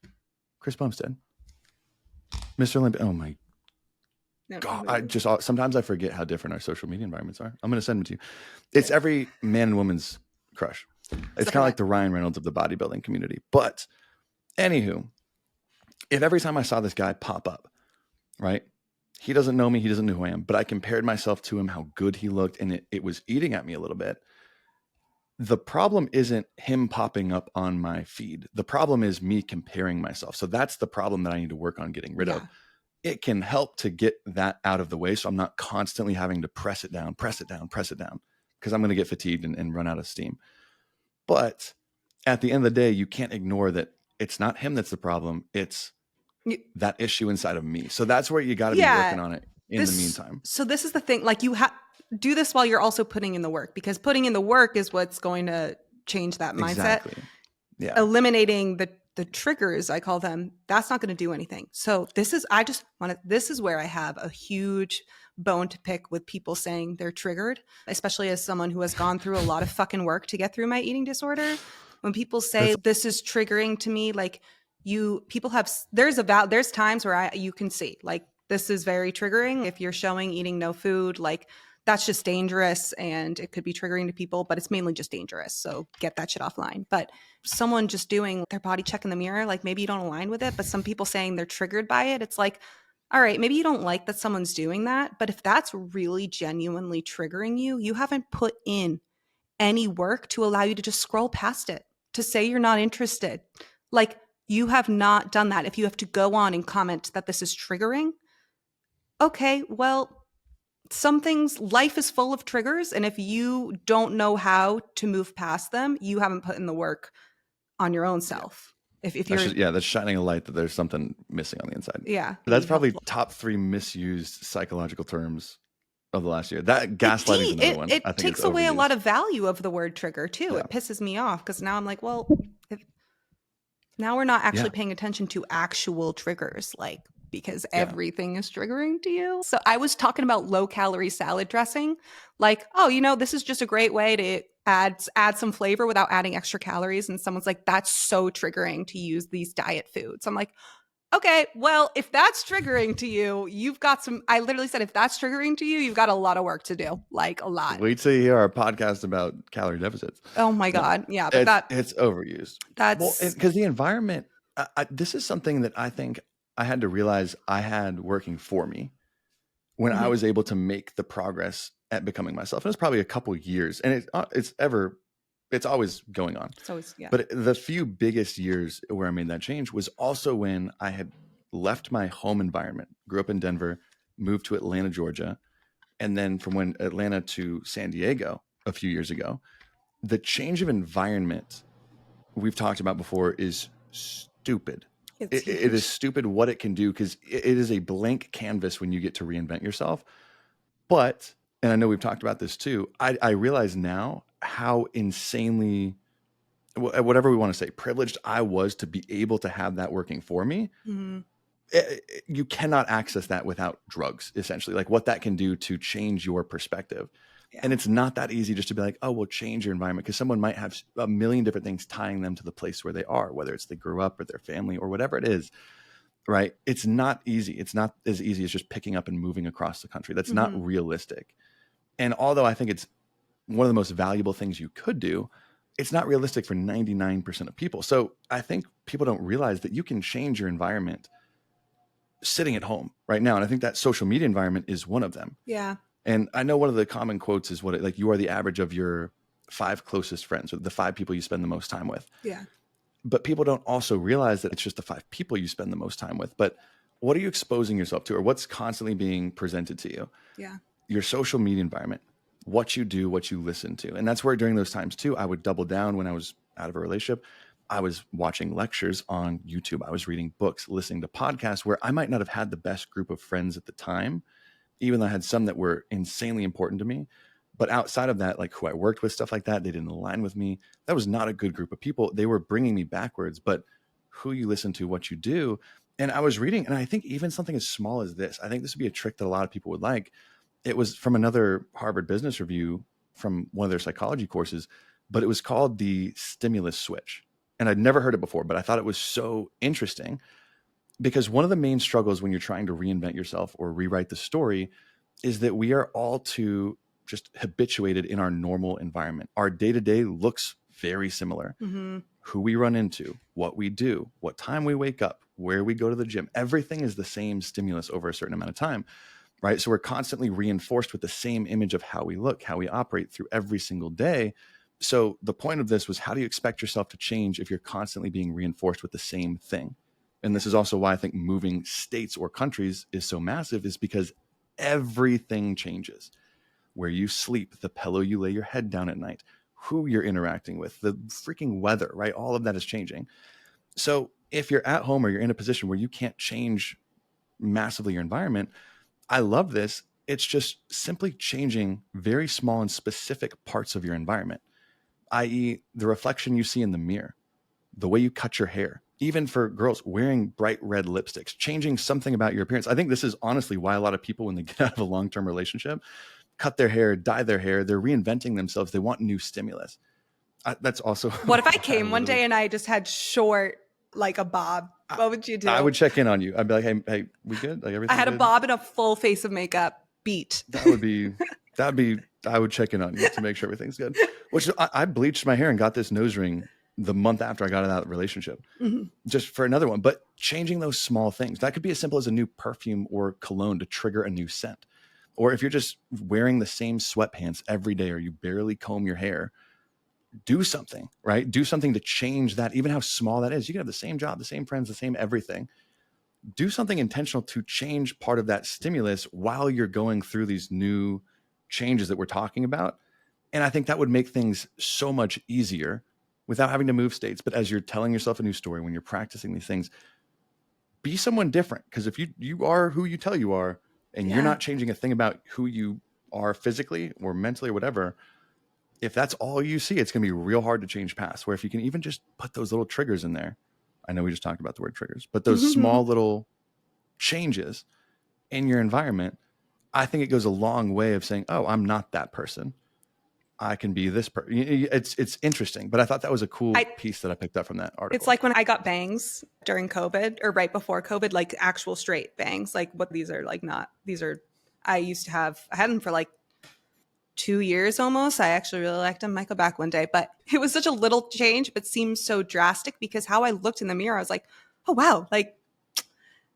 Chris Bumstead. Mr. Olympia. Oh my God. Sometimes I forget how different our social media environments are. I'm going to send them to you. It's every man and woman's crush. It's kind of like the Ryan Reynolds of the bodybuilding community. But anywho, if every time I saw this guy pop up, right? He doesn't know me. He doesn't know who I am. But I compared myself to him, how good he looked, and it was eating at me a little bit. The problem isn't him popping up on my feed. The problem is me comparing myself. So that's the problem that I need to work on getting rid of. It can help to get that out of the way so I'm not constantly having to press it down, because I'm going to get fatigued and run out of steam. But at the end of the day, you can't ignore that it's not him that's the problem. It's that issue inside of me. So that's where you got to be working on it in the meantime. So this is the thing, like you do this while you're also putting in the work, because putting in the work is what's going to change that mindset. Exactly. Yeah. Eliminating the the triggers, I call them, that's not going to do anything. So this is where I have a huge bone to pick with people saying they're triggered, especially as someone who has gone through a lot of fucking work to get through my eating disorder. When people say this is triggering to me, like there's times where you can see like, this is very triggering. If you're showing eating no food, like that's just dangerous and it could be triggering to people, but it's mainly just dangerous. So get that shit offline. But someone just doing their body check in the mirror, like maybe you don't align with it, but some people saying they're triggered by it. It's like, all right, maybe you don't like that someone's doing that, but if that's really genuinely triggering you, you haven't put in any work to allow you to just scroll past it, to say you're not interested. Like you have not done that. If you have to go on and comment that this is triggering, okay, well, life is full of triggers. And if you don't know how to move past them, you haven't put in the work on your own self. If you're that's shining a light that there's something missing on the inside. Yeah. That's probably top 3 misused psychological terms of the last year. That gaslighting is another one. It I think takes away a lot of value of the word trigger too. Yeah. It pisses me off because now I'm like, well, now we're not actually paying attention to actual triggers, like because everything is triggering to you. So I was talking about low calorie salad dressing, like, oh, this is just a great way to add some flavor without adding extra calories. And someone's like, that's so triggering to use these diet foods. I'm like, okay, well, if that's triggering to you, I literally said, if that's triggering to you, you've got a lot of work to do, like a lot. Wait till you hear our podcast about calorie deficits. Oh my God. Yeah. But it's overused. That's because the environment, this is something that I think I had to realize I had working for me when I was able to make the progress at becoming myself. And it's probably a couple years, and it's always going on. It's always, But the few biggest years where I made that change was also when I had left my home environment, grew up in Denver, moved to Atlanta, Georgia. And then from Atlanta to San Diego a few years ago, the change of environment we've talked about before is stupid. It is stupid what it can do, because it is a blank canvas when you get to reinvent yourself. But, and I know we've talked about this too, I realize now how insanely, whatever we want to say, privileged I was to be able to have that working for me. Mm-hmm. You cannot access that without drugs, essentially, like what that can do to change your perspective. Yeah. And it's not that easy just to be like, oh, well, change your environment, because someone might have a million different things tying them to the place where they are, whether it's they grew up or their family or whatever it is, right? It's not easy. It's not as easy as just picking up and moving across the country. That's not realistic. And although I think it's one of the most valuable things you could do, it's not realistic for 99% of people. So I think people don't realize that you can change your environment sitting at home right now. And I think that social media environment is one of them. Yeah. And I know one of the common quotes is like, you are the average of your 5 closest friends, or the 5 people you spend the most time with. Yeah. But people don't also realize that it's just the 5 people you spend the most time with. But what are you exposing yourself to, or what's constantly being presented to you? Yeah. Your social media environment, what you do, what you listen to. And that's where during those times too, I would double down when I was out of a relationship. I was watching lectures on YouTube. I was reading books, listening to podcasts where I might not have had the best group of friends at the time, even though I had some that were insanely important to me. But outside of that, like who I worked with, stuff like that, they didn't align with me. That was not a good group of people. They were bringing me backwards. But who you listen to, what you do. And I was reading, and I think even something as small as this, I think this would be a trick that a lot of people would like. It was from another Harvard Business Review from one of their psychology courses, but it was called the stimulus switch. And I'd never heard it before, but I thought it was so interesting, because one of the main struggles when you're trying to reinvent yourself or rewrite the story is that we are all too just habituated in our normal environment. Our day-to-day looks very similar. Mm-hmm. Who we run into, what we do, what time we wake up, where we go to the gym, everything is the same stimulus over a certain amount of time, right? So we're constantly reinforced with the same image of how we look, how we operate through every single day. So the point of this was, how do you expect yourself to change if you're constantly being reinforced with the same thing? And this is also why I think moving states or countries is so massive, is because everything changes. Where you sleep, the pillow you lay your head down at night, who you're interacting with, the freaking weather, right? All of that is changing. So if you're at home or you're in a position where you can't change massively your environment, I love this. It's just simply changing very small and specific parts of your environment, i.e. the reflection you see in the mirror, the way you cut your hair, even for girls, wearing bright red lipsticks, changing something about your appearance. I think this is honestly why a lot of people, when they get out of a long-term relationship, cut their hair, dye their hair, they're reinventing themselves. They want new stimulus. That's also What if I came one day and I just had short, like a bob? What would you do? I would check in on you. I'd be like, hey, we good? Like everything. I had good? a bob and a full face of makeup. Beat. That'd be. I would check in on you to make sure everything's good. Which I bleached my hair and got this nose ring the month after I got out of that relationship, just for another one. But changing those small things, that could be as simple as a new perfume or cologne to trigger a new scent. Or if you're just wearing the same sweatpants every day, or you barely comb your hair, do something, right? Do something to change that, even how small that is. You can have the same job, the same friends, the same everything. Do something intentional to change part of that stimulus while you're going through these new changes that we're talking about. And I think that would make things so much easier without having to move states. But as you're telling yourself a new story, when you're practicing these things, be someone different. Because if you are who you tell you are, and you're not changing a thing about who you are physically or mentally or whatever, if that's all you see, it's going to be real hard to change past. Where if you can even just put those little triggers in there, I know we just talked about the word triggers, but those small little changes in your environment, I think it goes a long way of saying, oh, I'm not that person. I can be this person. It's interesting, but I thought that was a cool piece that I picked up from that article. It's like when I got bangs during COVID or right before COVID, like actual straight bangs, like what these are like not, these are, I had them for like 2 years almost. I actually really liked them. Might go back one day, but it was such a little change, but seemed so drastic because how I looked in the mirror, I was like, oh, wow. Like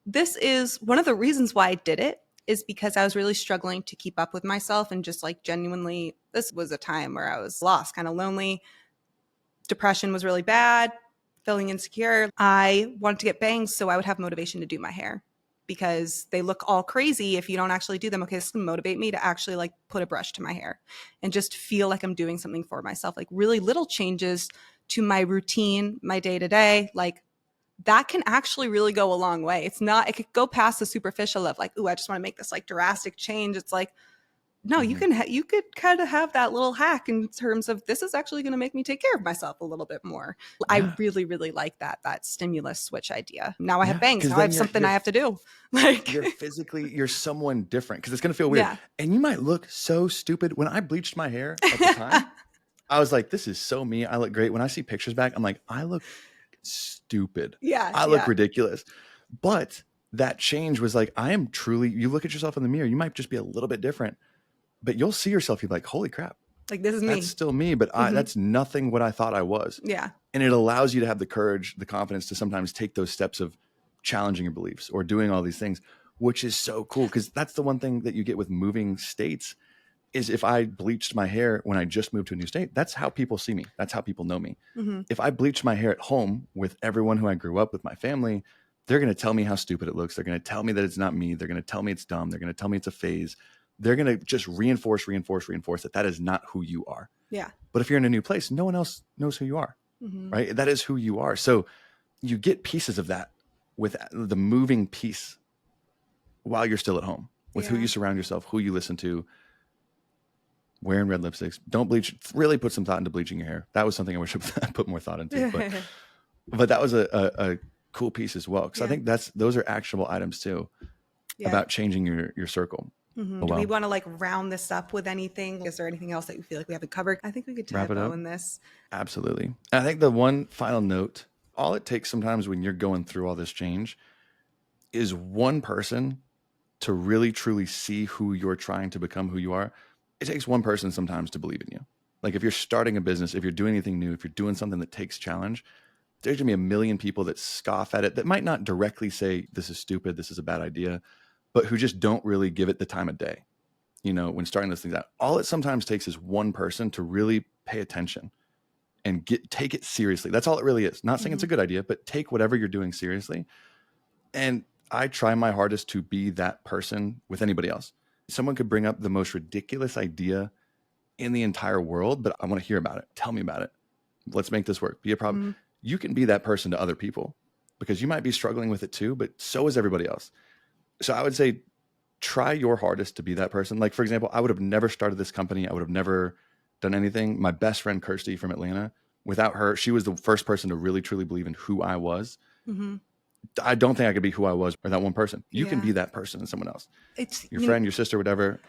this is one of the reasons why I did it is because I was really struggling to keep up with myself and just like genuinely, this was a time where I was lost, kind of lonely. Depression was really bad, feeling insecure. I wanted to get bangs so I would have motivation to do my hair because they look all crazy if you don't actually do them. Okay, this can motivate me to actually like put a brush to my hair and just feel like I'm doing something for myself, like really little changes to my routine, my day-to-day, like that can actually really go a long way. It's not, it could go past the superficial of like, ooh, I just want to make this like drastic change. It's like, no, you could kind of have that little hack in terms of this is actually going to make me take care of myself a little bit more. Yeah. I really, really like that stimulus switch idea. Now I have bangs. Now I have something I have to do. Like you're someone different because it's going to feel weird. Yeah. And you might look so stupid. When I bleached my hair at the time, I was like, this is so me. I look great. When I see pictures back, I'm like, I look stupid. Yeah. I look ridiculous. But that change was like, I am truly, you look at yourself in the mirror, you might just be a little bit different. But you'll see yourself, you're like, holy crap. Like, this is me. That's still me, but that's nothing what I thought I was. Yeah. And it allows you to have the courage, the confidence to sometimes take those steps of challenging your beliefs or doing all these things, which is so cool. Because that's the one thing that you get with moving states is if I bleached my hair when I just moved to a new state, that's how people see me. That's how people know me. If I bleach my hair at home with everyone who I grew up with, my family, they're going to tell me how stupid it looks. They're going to tell me that it's not me. They're going to tell me it's dumb. They're going to tell me it's a phase. They're going to just reinforce that is not who you are. Yeah. But if you're in a new place, no one else knows who you are, right? That is who you are. So you get pieces of that with the moving piece while you're still at home with who you surround yourself, who you listen to, wearing red lipsticks. Don't bleach. Really put some thought into bleaching your hair. That was something I wish I put more thought into. But that was a cool piece as well. Because I think those are actionable items too about changing your circle. Do we want to like round this up with anything? Is there anything else that you feel like we haven't covered? I think we could tie a bow in this. Absolutely. And I think the one final note, all it takes sometimes when you're going through all this change is one person to really truly see who you're trying to become, who you are. It takes one person sometimes to believe in you. Like if you're starting a business, if you're doing anything new, if you're doing something that takes challenge, there's going to be a million people that scoff at it that might not directly say, this is stupid, this is a bad idea, but who just don't really give it the time of day, when starting those things out. All it sometimes takes is one person to really pay attention and take it seriously. That's all it really is. Not saying it's a good idea, but take whatever you're doing seriously. And I try my hardest to be that person with anybody else. Someone could bring up the most ridiculous idea in the entire world, but I want to hear about it. Tell me about it. Let's make this work. Be a problem. You can be that person to other people because you might be struggling with it too, but so is everybody else. So I would say, try your hardest to be that person. Like, for example, I would have never started this company. I would have never done anything. My best friend, Kirsty from Atlanta, without her, she was the first person to really, truly believe in who I was Mm-hmm. I don't think I could be who I was or that one person. You can Yeah. be that person in someone else. It's Your friend, your sister, whatever.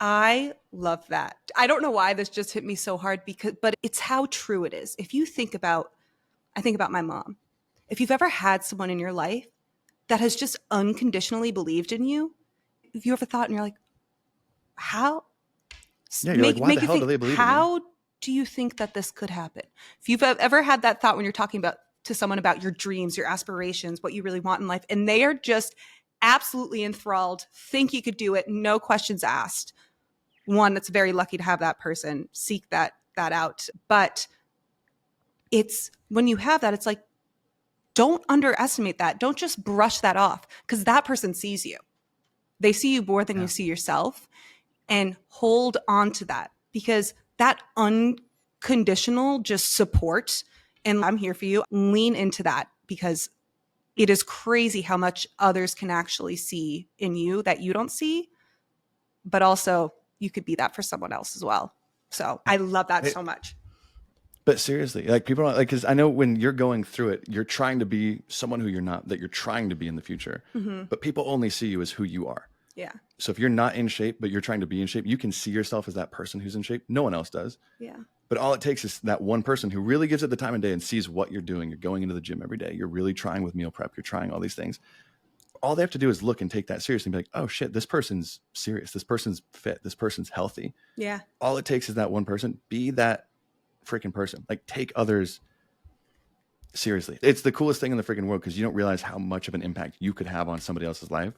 I love that. I don't know why this just hit me so hard but it's how true it is. If you think about, I think about my mom. If you've ever had someone in your life that has just unconditionally believed in you, if you ever thought and you're like, how? Yeah, you're like, why the hell do they believe in me? How do you think that this could happen? If you've ever had that thought when you're talking about to someone about your dreams, your aspirations, what you really want in life, and they are just absolutely enthralled, think you could do it, no questions asked. One, that's very lucky to have that person. Seek that out. But it's when you have that, it's like, don't underestimate that. Don't just brush that off because that person sees you. They see you more than you see yourself, and hold on to that because that unconditional just support and I'm here for you. Lean into that because it is crazy how much others can actually see in you that you don't see, but also you could be that for someone else as well. So I love that so much. But seriously, like people don't like, because I know when you're going through it, you're trying to be someone who you're not, that you're trying to be in the future. Mm-hmm. But people only see you as who you are. Yeah. So if you're not in shape, but you're trying to be in shape, you can see yourself as that person who's in shape. No one else does. Yeah. But all it takes is that one person who really gives it the time of day and sees what you're doing. You're going into the gym every day. You're really trying with meal prep. You're trying all these things. All they have to do is look and take that seriously and be like, oh shit, this person's serious. This person's fit. This person's healthy. Yeah. All it takes is that one person. Be that freaking person. Like, take others seriously. It's the coolest thing in the freaking world because you don't realize how much of an impact you could have on somebody else's life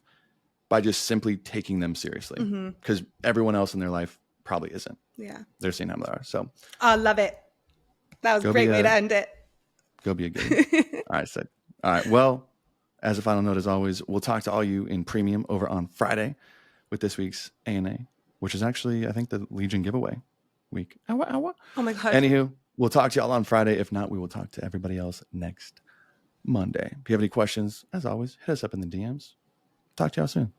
by just simply taking them seriously, because everyone else in their life probably isn't. Yeah. They're seeing how they are. So I love it. That was a great way to end it. Go be a good. All right, Sid. All right. Well, as a final note, as always, we'll talk to all you in premium over on Friday with this week's ANA, which is actually, I think, the Legion giveaway week. Oh my God. Anywho, we'll talk to y'all on Friday. If not, we will talk to everybody else next Monday. If you have any questions, as always, hit us up in the DMs. Talk to y'all soon.